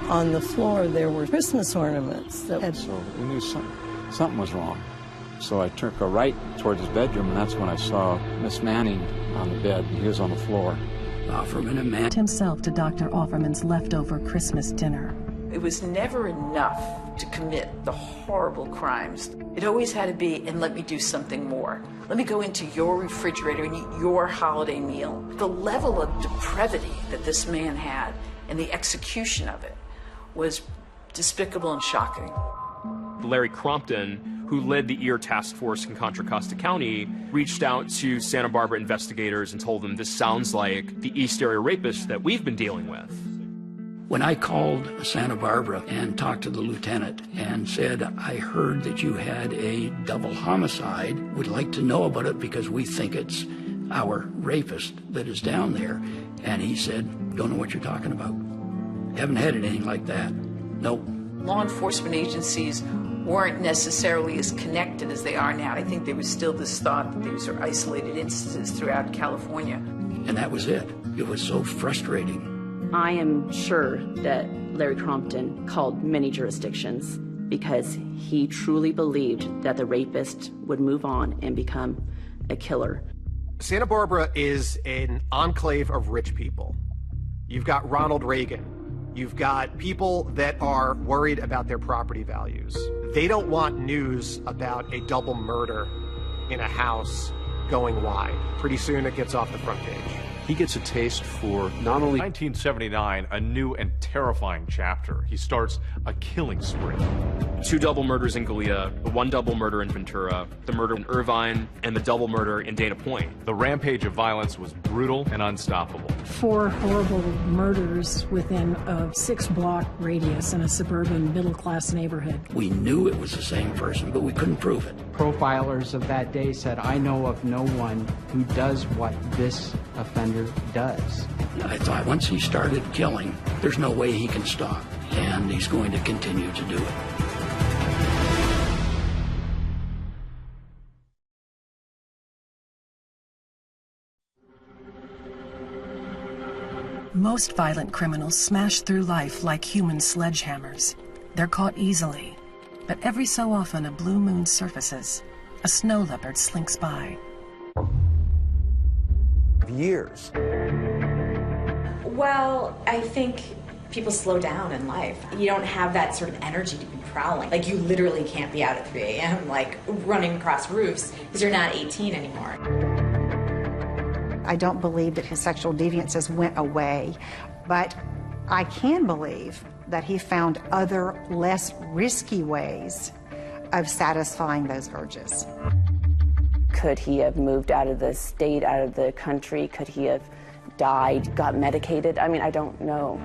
On the floor, there were Christmas ornaments. So we knew something was wrong. So I took a right towards his bedroom, and that's when I saw Miss Manning on the bed. He was on the floor. Offerman and himself to Dr. Offerman's leftover Christmas dinner. It was never enough to commit the horrible crimes. It always had to be, and let me do something more. Let me go into your refrigerator and eat your holiday meal. The level of depravity that this man had and the execution of it was despicable and shocking. Larry Crompton, who led the EAR task force in Contra Costa County, reached out to Santa Barbara investigators and told them this sounds like the East Area rapist that we've been dealing with. When I called Santa Barbara and talked to the lieutenant and said, I heard that you had a double homicide, would like to know about it because we think it's our rapist that is down there. And he said, don't know what you're talking about. Haven't had anything like that. Nope. Law enforcement agencies weren't necessarily as connected as they are now. I think there was still this thought that these are isolated instances throughout California. And that was it. It was so frustrating. I am sure that Larry Crompton called many jurisdictions because he truly believed that the rapist would move on and become a killer. Santa Barbara is an enclave of rich people. You've got Ronald Reagan. You've got people that are worried about their property values. They don't want news about a double murder in a house going wide. Pretty soon it gets off the front page. He gets a taste for not only 1979, a new and terrifying chapter. He starts a killing spree. 2 double murders in Gallia, the 1 double murder in Ventura, the murder in Irvine, and the double murder in Dana Point. The rampage of violence was brutal and unstoppable. 4 horrible murders within a 6-block radius in a suburban middle-class neighborhood. We knew it was the same person, but we couldn't prove it. Profilers of that day said, I know of no one who does what this offender does. I thought once he started killing, there's no way he can stop, and he's going to continue to do it. Most violent criminals smash through life like human sledgehammers. They're caught easily, but every so often a blue moon surfaces. A snow leopard slinks by. Years. Well, I think people slow down in life. You don't have that sort of energy to be prowling. Like, you literally can't be out at 3 a.m. like running across roofs because you're not 18 anymore. I don't believe that his sexual deviances went away, but I can believe that he found other, less risky ways of satisfying those urges. Could he have moved out of the state, out of the country? Could he have died, got medicated? I mean, I don't know.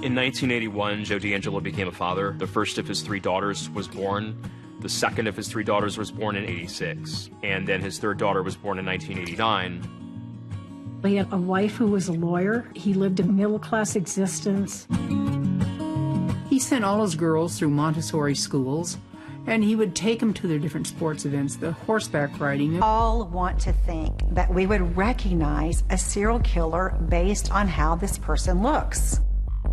In 1981, Joe DeAngelo became a father. The first of his 3 daughters was born. The second of his 3 daughters was born in '86. And then his 3rd daughter was born in 1989. He had a wife who was a lawyer. He lived a middle-class existence. He sent all his girls through Montessori schools, and he would take them to their different sports events, the horseback riding. All want to think that we would recognize a serial killer based on how this person looks.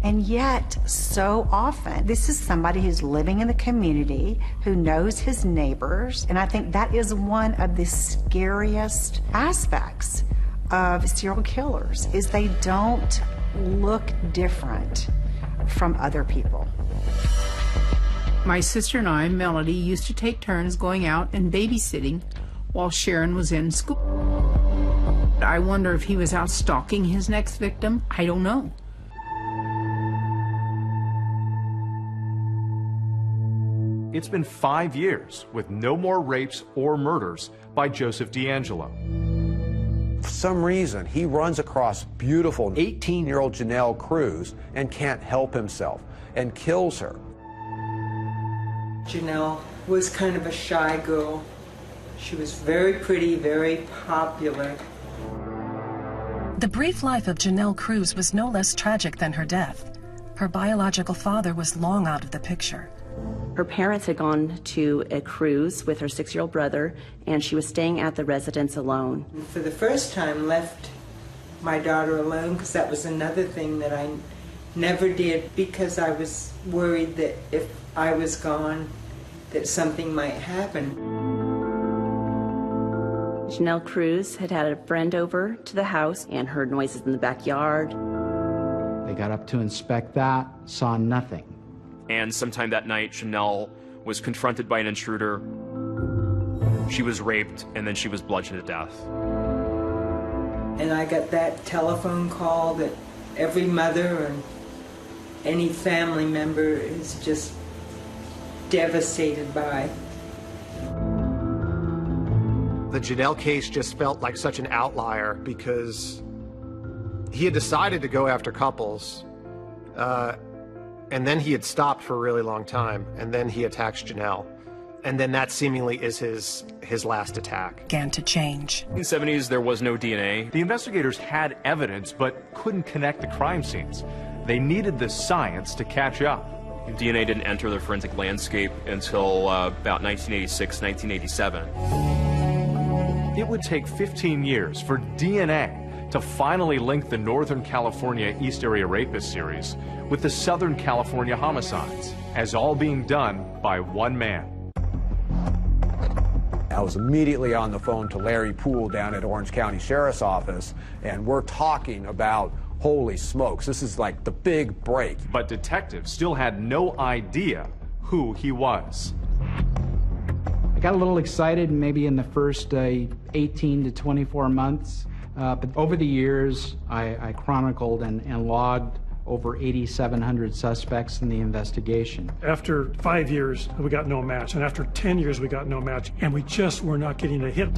And yet, so often, this is somebody who's living in the community, who knows his neighbors, and I think that is one of the scariest aspects of serial killers, is they don't look different from other people. My sister and I, Melody, used to take turns going out and babysitting while Sharon was in school. I wonder if he was out stalking his next victim. I don't know. It's been 5 years with no more rapes or murders by Joseph DeAngelo. For some reason, he runs across beautiful 18-year-old Janelle Cruz and can't help himself and kills her. Janelle was kind of a shy girl. She was very pretty, very popular. The brief life of Janelle Cruz was no less tragic than her death. Her biological father was long out of the picture. Her parents had gone to a cruise with her 6-year-old brother, and she was staying at the residence alone. For the first time, left my daughter alone, because that was another thing that I never did, because I was worried that if I was gone, that something might happen. Janelle Cruz had had a friend over to the house and heard noises in the backyard. They got up to inspect that, saw nothing. And sometime that night, Janelle was confronted by an intruder. She was raped, and then she was bludgeoned to death. And I got that telephone call that every mother and any family member is just devastated by. The Janelle case just felt like such an outlier because he had decided to go after couples, and then he had stopped for a really long time, and then he attacks Janelle. And then that seemingly is his last attack. Began to change. In the 70s, there was no DNA. The investigators had evidence, but couldn't connect the crime scenes. They needed the science to catch up. DNA didn't enter the forensic landscape until about 1986, 1987. It would take 15 years for DNA to finally link the Northern California East Area Rapist series with the Southern California homicides, as all being done by one man. I was immediately on the phone to Larry Poole down at Orange County Sheriff's Office, and we're talking about, holy smokes, this is like the big break. But detectives still had no idea who he was. I got a little excited maybe in the first 18 to 24 months, but over the years I chronicled and logged over 8,700 suspects in the investigation. After 5 years, we got no match, and after 10 years, we got no match, and we just were not getting a hit.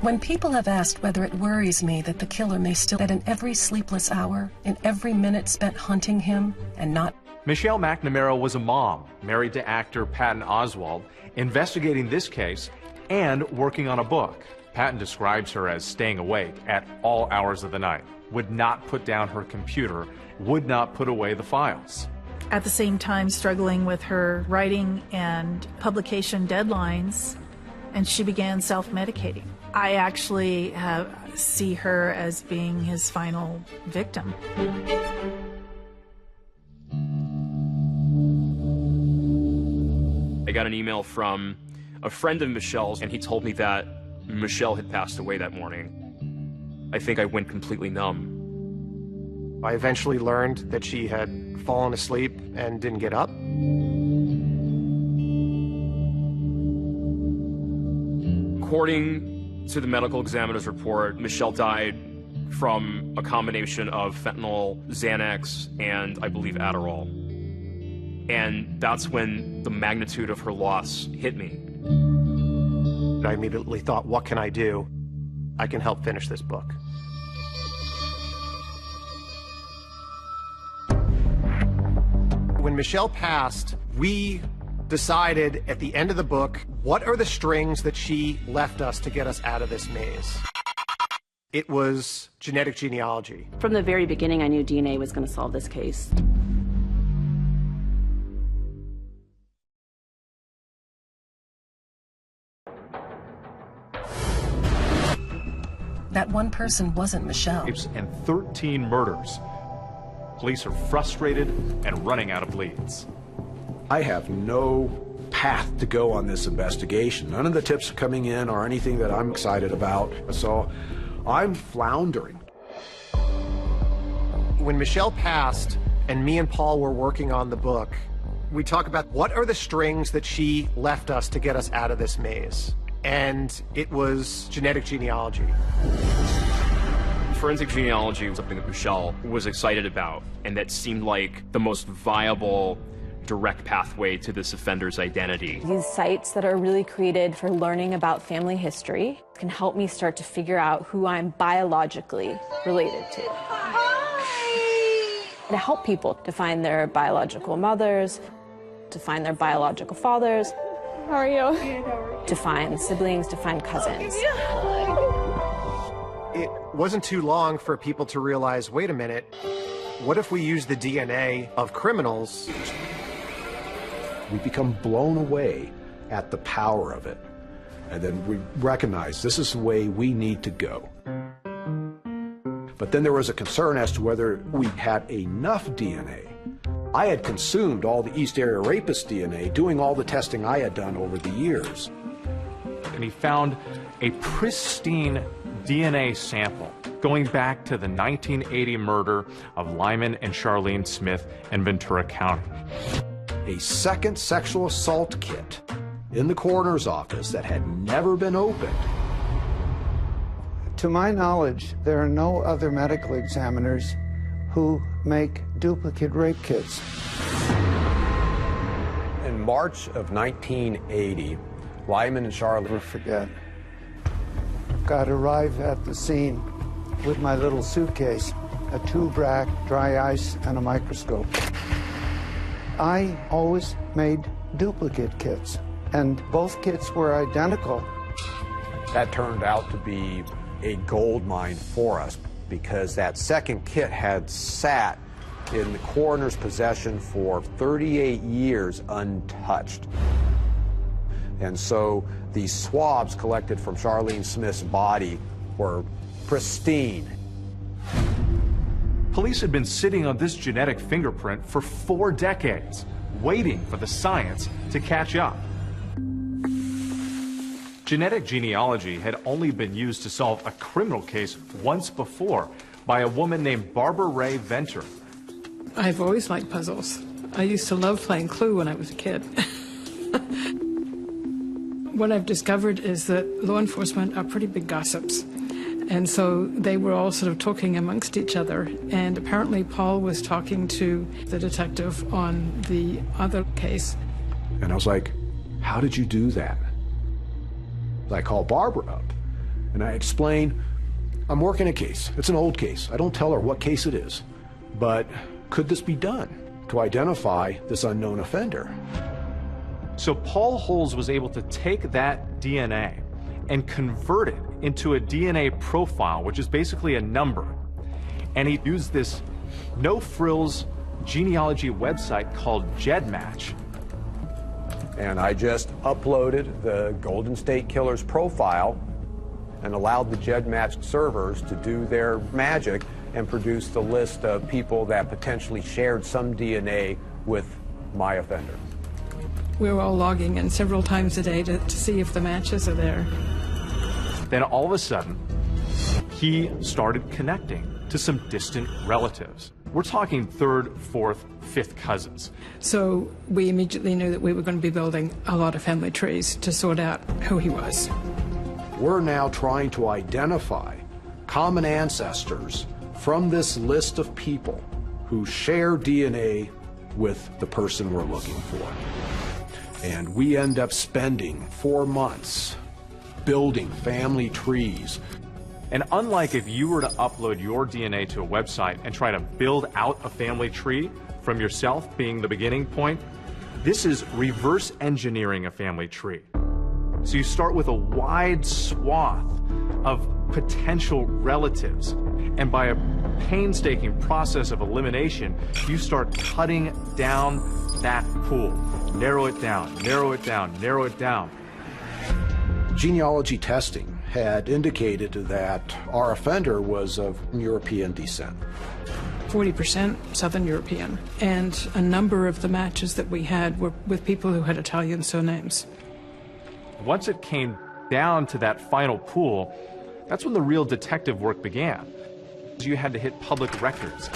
When people have asked whether it worries me that the killer may still dead in every sleepless hour, in every minute spent hunting him, and not... Michelle McNamara was a mom, married to actor Patton Oswalt, investigating this case and working on a book. Patton describes her as staying awake at all hours of the night, would not put down her computer, would not put away the files. At the same time, struggling with her writing and publication deadlines, and she began self-medicating. I actually see her as being his final victim. I got an email from a friend of Michelle's, and he told me that Michelle had passed away that morning. I think I went completely numb. I eventually learned that she had fallen asleep and didn't get up. According to the medical examiner's report, Michelle died from a combination of fentanyl, Xanax, and I believe Adderall. And that's when the magnitude of her loss hit me. I immediately thought, what can I do? I can help finish this book. When Michelle passed, we decided at the end of the book, what are the strings that she left us to get us out of this maze? It was genetic genealogy. From the very beginning, I knew DNA was going to solve this case. That one person wasn't Michelle. And 13 murders. Police are frustrated and running out of leads. I have no path to go on this investigation. None of the tips coming in are anything that I'm excited about, so I'm floundering. When Michelle passed and me and Paul were working on the book, we talk about what are the strings that she left us to get us out of this maze. And it was genetic genealogy. Forensic genealogy was something that Michelle was excited about, and that seemed like the most viable, direct pathway to this offender's identity. These sites that are really created for learning about family history can help me start to figure out who I'm biologically related to. To help people to find their biological mothers, to find their biological fathers. How are you? To find siblings, to find cousins. It wasn't too long for people to realize, wait a minute, what if we use the DNA of criminals? We become blown away at the power of it. And then we recognize this is the way we need to go. But then there was a concern as to whether we had enough DNA I had consumed all the East Area Rapist DNA, doing all the testing I had done over the years. And he found a pristine DNA sample going back to the 1980 murder of Lyman and Charlene Smith in Ventura County. A second sexual assault kit in the coroner's office that had never been opened. To my knowledge, there are no other medical examiners who make duplicate rape kits. In March of 1980, Lyman and Charlene... Never forget. Got to arrive at the scene with my little suitcase, a tube rack, dry ice, and a microscope. I always made duplicate kits, and both kits were identical. That turned out to be a gold mine for us, because that second kit had sat in the coroner's possession for 38 years untouched. And so these swabs collected from Charlene Smith's body were pristine. Police had been sitting on this genetic fingerprint for 4 decades, waiting for the science to catch up. Genetic genealogy had only been used to solve a criminal case once before by a woman named Barbara Ray Venter. I've always liked puzzles. I used to love playing Clue when I was a kid. What I've discovered is that law enforcement are pretty big gossips. And so they were all sort of talking amongst each other. And apparently Paul was talking to the detective on the other case. And I was like, how did you do that? I called Barbara up and I explained, I'm working a case. It's an old case. I don't tell her what case it is. But could this be done to identify this unknown offender? So Paul Holes was able to take that DNA and convert it into a DNA profile, which is basically a number. And he used this no-frills genealogy website called GEDmatch. And I just uploaded the Golden State Killer's profile and allowed the GEDmatch servers to do their magic and produce the list of people that potentially shared some DNA with my offender. We were all logging in several times a day to see if the matches are there. Then all of a sudden, he started connecting to some distant relatives. We're talking 3rd, 4th, 5th cousins. So we immediately knew that we were going to be building a lot of family trees to sort out who he was. We're now trying to identify common ancestors from this list of people who share DNA with the person we're looking for. And we end up spending 4 months building family trees. And unlike if you were to upload your DNA to a website and try to build out a family tree from yourself being the beginning point, this is reverse engineering a family tree. So you start with a wide swath of potential relatives, and by a painstaking process of elimination, you start cutting down that pool. Narrow it down, narrow it down, narrow it down. Genealogy testing had indicated that our offender was of European descent. 40% Southern European, and a number of the matches that we had were with people who had Italian surnames. Once it came down to that final pool, that's when the real detective work began. You had to hit public records.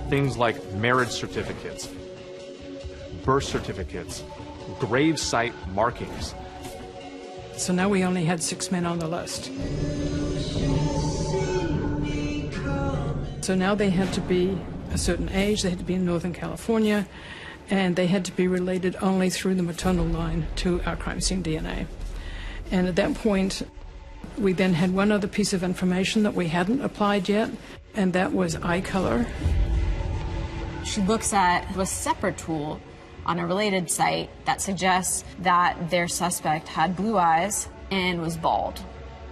Things like marriage certificates, birth certificates, grave site markings. So now we only had 6 men on the list. So now they had to be a certain age, they had to be in Northern California, and they had to be related only through the maternal line to our crime scene DNA. And at that point, we then had one other piece of information that we hadn't applied yet, and that was eye color. She looks at a separate tool on a related site that suggests that their suspect had blue eyes and was bald.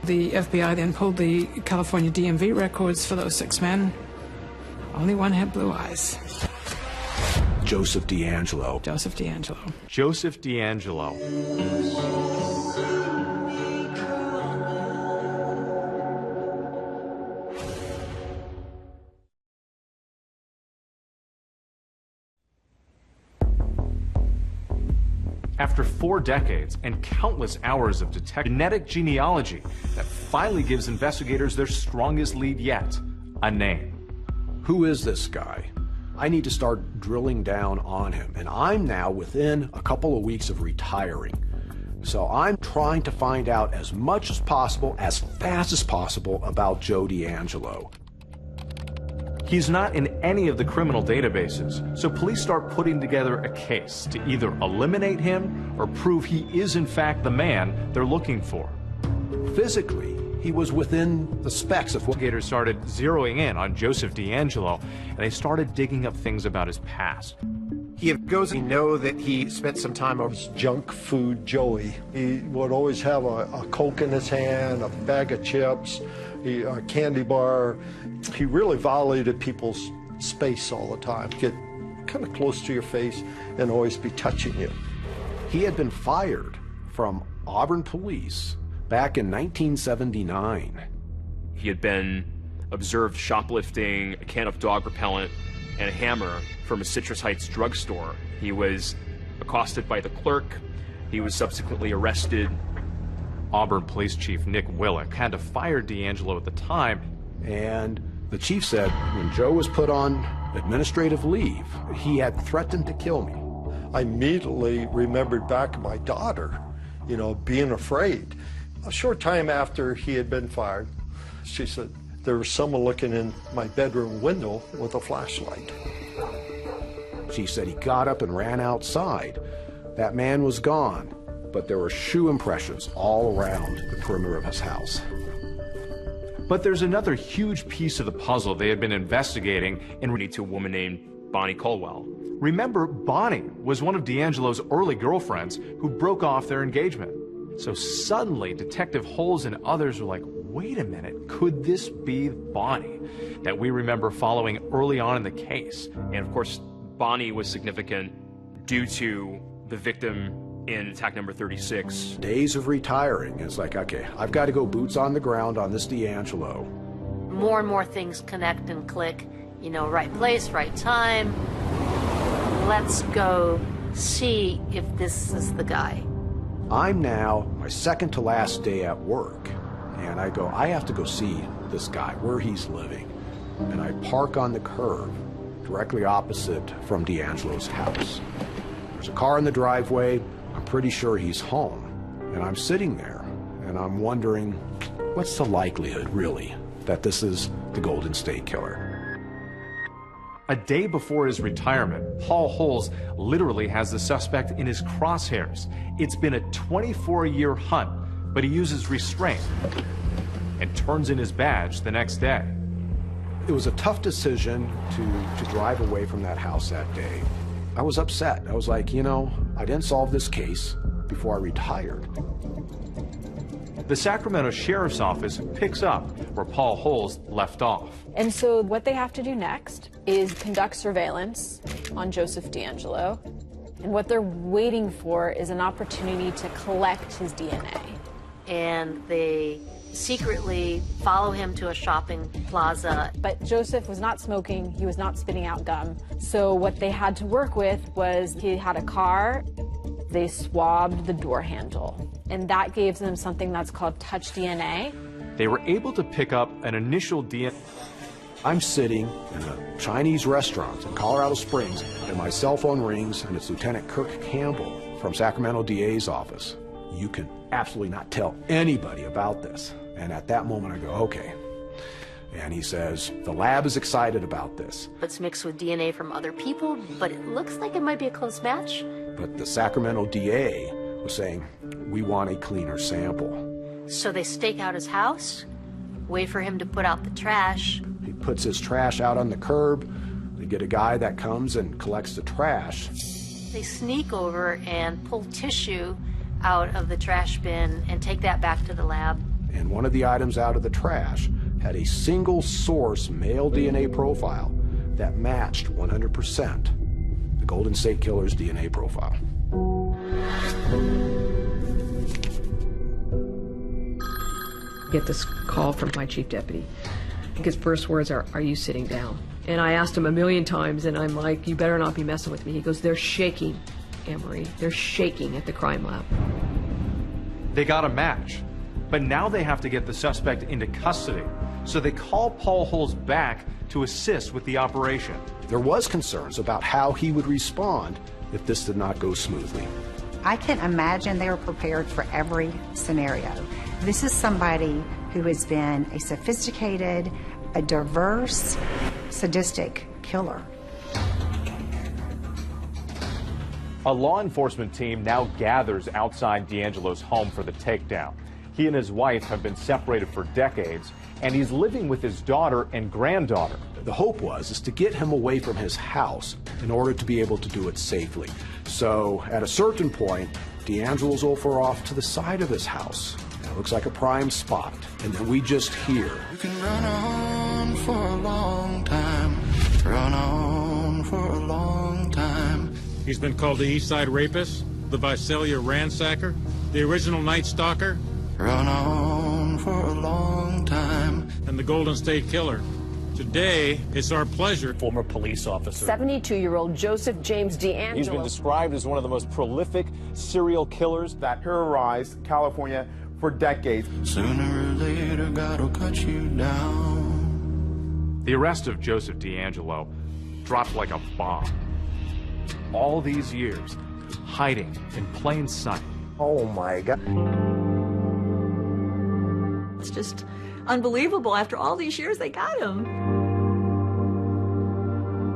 The FBI then pulled the California DMV records for those 6 men. Only one had blue eyes. Joseph DeAngelo. Joseph DeAngelo. Joseph DeAngelo. After 4 decades and countless hours of genetic genealogy that finally gives investigators their strongest lead yet, a name. Who is this guy? I need to start drilling down on him, and I'm now within a couple of weeks of retiring. So I'm trying to find out as much as possible, as fast as possible, about Joe DeAngelo. He's not in any of the criminal databases, so police start putting together a case to either eliminate him or prove he is in fact the man they're looking for. Physically, he was within the specs of what... Investigators started zeroing in on Joseph DeAngelo, and they started digging up things about his past. He goes, we know that he spent some time over... Junk food Joey. He would always have a Coke in his hand, a bag of chips, a candy bar. He really violated people's space all the time. Get kind of close to your face and always be touching you. He had been fired from Auburn police back in 1979. He had been observed shoplifting a can of dog repellent and a hammer from a Citrus Heights drugstore. He was accosted by the clerk. He was subsequently arrested. Auburn Police Chief Nick Willick had to fire DeAngelo at the time. And the chief said when Joe was put on administrative leave, he had threatened to kill me. I immediately remembered back my daughter, being afraid. A short time after he had been fired, she said, there was someone looking in my bedroom window with a flashlight. She said he got up and ran outside. That man was gone, but there were shoe impressions all around the perimeter of his house. But there's another huge piece of the puzzle they had been investigating in relation to a woman named Bonnie Colwell. Remember, Bonnie was one of DeAngelo's early girlfriends who broke off their engagement. So suddenly, Detective Holes and others were like, wait a minute, could this be Bonnie that we remember following early on in the case? And of course, Bonnie was significant due to the victim in attack number 36. Days of retiring, it's like, okay, I've got to go boots on the ground on this DeAngelo. More and more things connect and click, right place, right time. Let's go see if this is the guy. I'm now my second to last day at work, and I go, I have to go see this guy, where he's living. And I park on the curb directly opposite from DeAngelo's house. There's a car in the driveway. I'm pretty sure he's home. And I'm sitting there, and I'm wondering, what's the likelihood, really, that this is the Golden State Killer? A day before his retirement, Paul Holes literally has the suspect in his crosshairs. It's been a 24-year hunt, but he uses restraint and turns in his badge the next day. It was a tough decision to drive away from that house that day. I was upset. I was like, I didn't solve this case before I retired. The Sacramento Sheriff's Office picks up where Paul Holes left off. And so what they have to do next is conduct surveillance on Joseph DeAngelo. And what they're waiting for is an opportunity to collect his DNA. And they secretly follow him to a shopping plaza. But Joseph was not smoking, he was not spitting out gum. So what they had to work with was he had a car, they swabbed the door handle. And that gave them something that's called touch DNA. They were able to pick up an initial DNA. I'm sitting in a Chinese restaurant in Colorado Springs, and my cell phone rings, and it's Lieutenant Kirk Campbell from Sacramento DA's office. You can absolutely not tell anybody about this. And at that moment I go, okay. And he says, the lab is excited about this. It's mixed with DNA from other people, but it looks like it might be a close match. But the Sacramento DA was saying, we want a cleaner sample. So they stake out his house, wait for him to put out the trash. He puts his trash out on the curb. They get a guy that comes and collects the trash. They sneak over and pull tissue out of the trash bin and take that back to the lab. And one of the items out of the trash had a single source male DNA profile that matched 100% the Golden State Killer's DNA profile. Get this call from my chief deputy. His first words are you sitting down? And I asked him a million times, and I'm like, you better not be messing with me. He goes, they're shaking Anne-Marie. They're shaking at the crime lab. They got a match, but now they have to get the suspect into custody. So they call Paul Holes back to assist with the operation. There was concerns about how he would respond if this did not go smoothly. I can imagine they were prepared for every scenario. This is somebody who has been a sophisticated, a diverse, sadistic killer. A law enforcement team now gathers outside DeAngelo's home for the takedown. He and his wife have been separated for decades, and he's living with his daughter and granddaughter. The hope is to get him away from his house in order to be able to do it safely. So at a certain point, DeAngelo's over off to the side of his house. It looks like a prime spot. And then we just hear. You can run on for a long time. Run on for a long time. He's been called the East Side Rapist, the Visalia Ransacker, the original Night Stalker. Run on for a long time. And the Golden State Killer. Today, it's our pleasure. Former police officer. 72-year-old Joseph James DeAngelo. He's been described as one of the most prolific serial killers that terrorized California for decades. Sooner or later, God will cut you down. The arrest of Joseph DeAngelo dropped like a bomb. All these years, hiding in plain sight. Oh my God. It's just unbelievable. After all these years, they got him.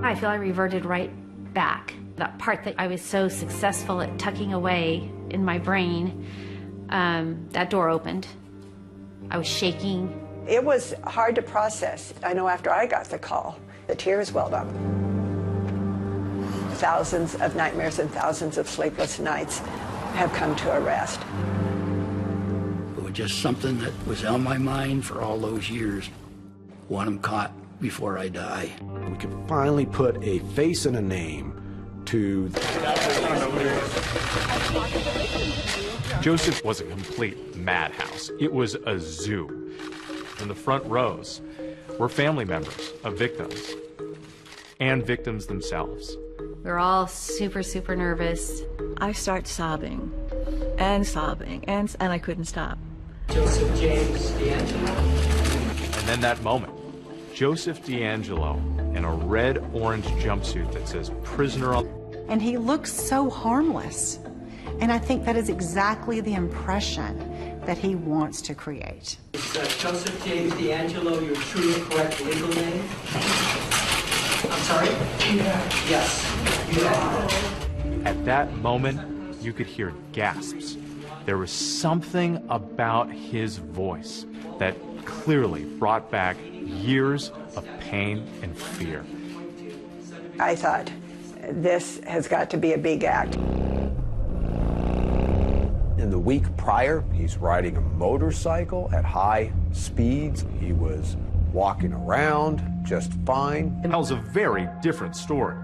I feel I reverted right back. That part that I was so successful at tucking away in my brain, that door opened. I was shaking. It was hard to process. I know after I got the call, the tears welled up. Thousands of nightmares and thousands of sleepless nights have come to a rest. It was just something that was on my mind for all those years. Want him caught before I die. We could finally put a face and a name to... Joseph was a complete madhouse. It was a zoo. In the front rows were family members of victims and victims themselves. We were all super, super nervous. I start sobbing, and I couldn't stop. Joseph James DeAngelo. And then that moment, Joseph DeAngelo in a red-orange jumpsuit that says prisoner on... And he looks so harmless. And I think that is exactly the impression that he wants to create. Is Joseph James DeAngelo your true and correct legal name? I'm sorry? Yes. At that moment, you could hear gasps. There was something about his voice that clearly brought back years of pain and fear. I thought, this has got to be a big act. In the week prior, he's riding a motorcycle at high speeds. He was walking around just fine. It tells a very different story.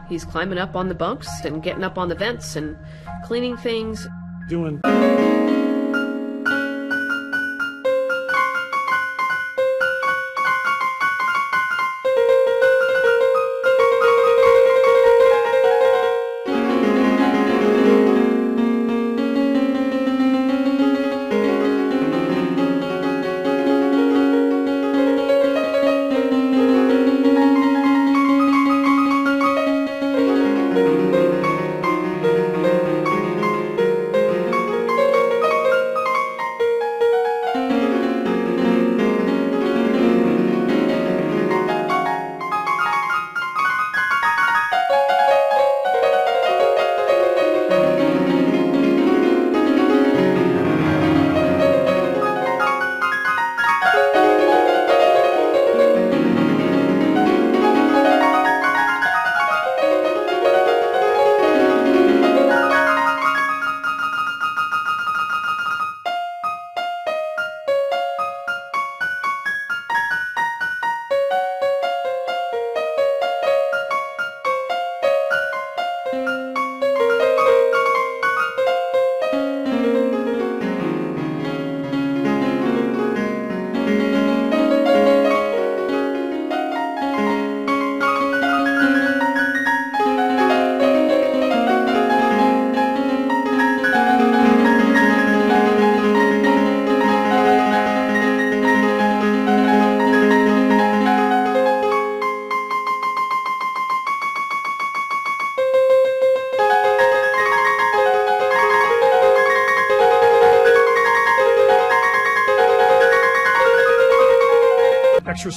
He's climbing up on the bunks and getting up on the vents and cleaning things. Doing...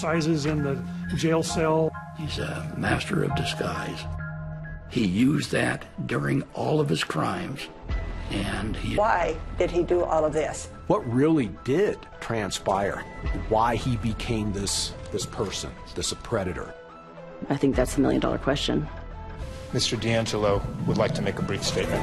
exercises in the jail cell. He's a master of disguise. He used that during all of his crimes, and Why did he do all of this? What really did transpire? Why he became this person, this predator? I think that's the million-dollar question. Mr. D'Angelo would like to make a brief statement.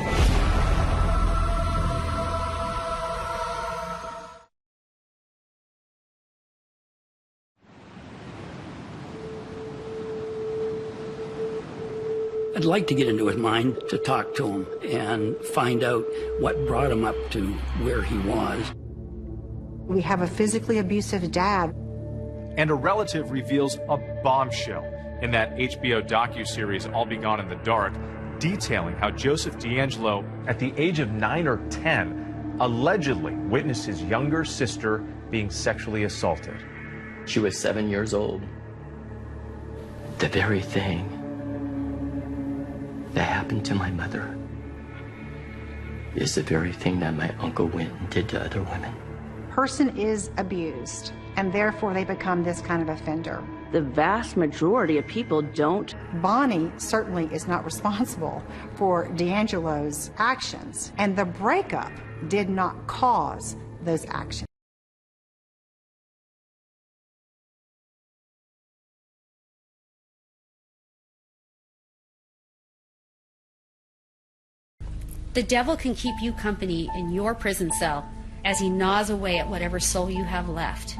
I'd like to get into his mind to talk to him and find out what brought him up to where he was. We have a physically abusive dad. And a relative reveals a bombshell in that HBO docuseries All Be Gone in the Dark, detailing how Joseph D'Angelo, at the age of 9 or 10, allegedly witnessed his younger sister being sexually assaulted. She was 7 years old. The very thing that happened to my mother is the very thing that my uncle went and did to other women. Person is abused, and therefore they become this kind of offender. The vast majority of people don't. Bonnie certainly is not responsible for D'Angelo's actions, and the breakup did not cause those actions. The devil can keep you company in your prison cell as he gnaws away at whatever soul you have left.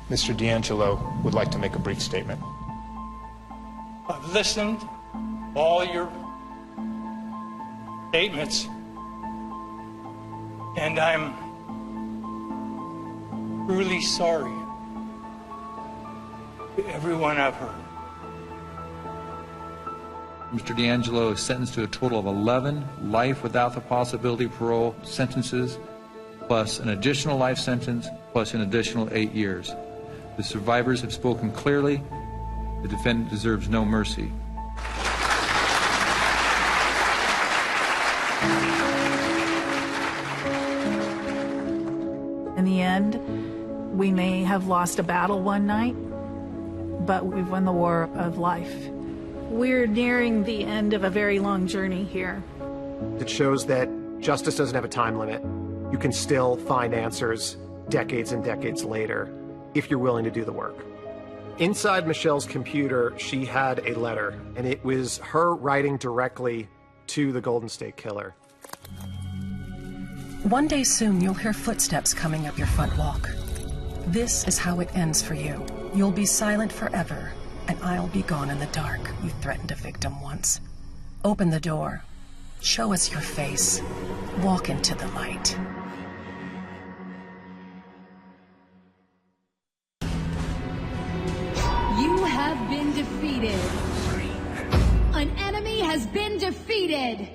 Mr. D'Angelo would like to make a brief statement. I've listened to all your statements, and I'm truly sorry to everyone I've hurt. Mr. D'Angelo is sentenced to a total of 11 life without the possibility of parole sentences, plus an additional life sentence, plus an additional 8 years. The survivors have spoken clearly. The defendant deserves no mercy. In the end, we may have lost a battle one night, but we've won the war of life. We're nearing the end of a very long journey here. It shows that justice doesn't have a time limit. You can still find answers decades and decades later if you're willing to do the work. Inside Michelle's computer, she had a letter, and it was her writing directly to the Golden State Killer. One day soon, you'll hear footsteps coming up your front walk. This is how it ends for you. You'll be silent forever, and I'll be gone in the dark. You threatened a victim once. Open the door. Show us your face. Walk into the light. You have been defeated. An enemy has been defeated.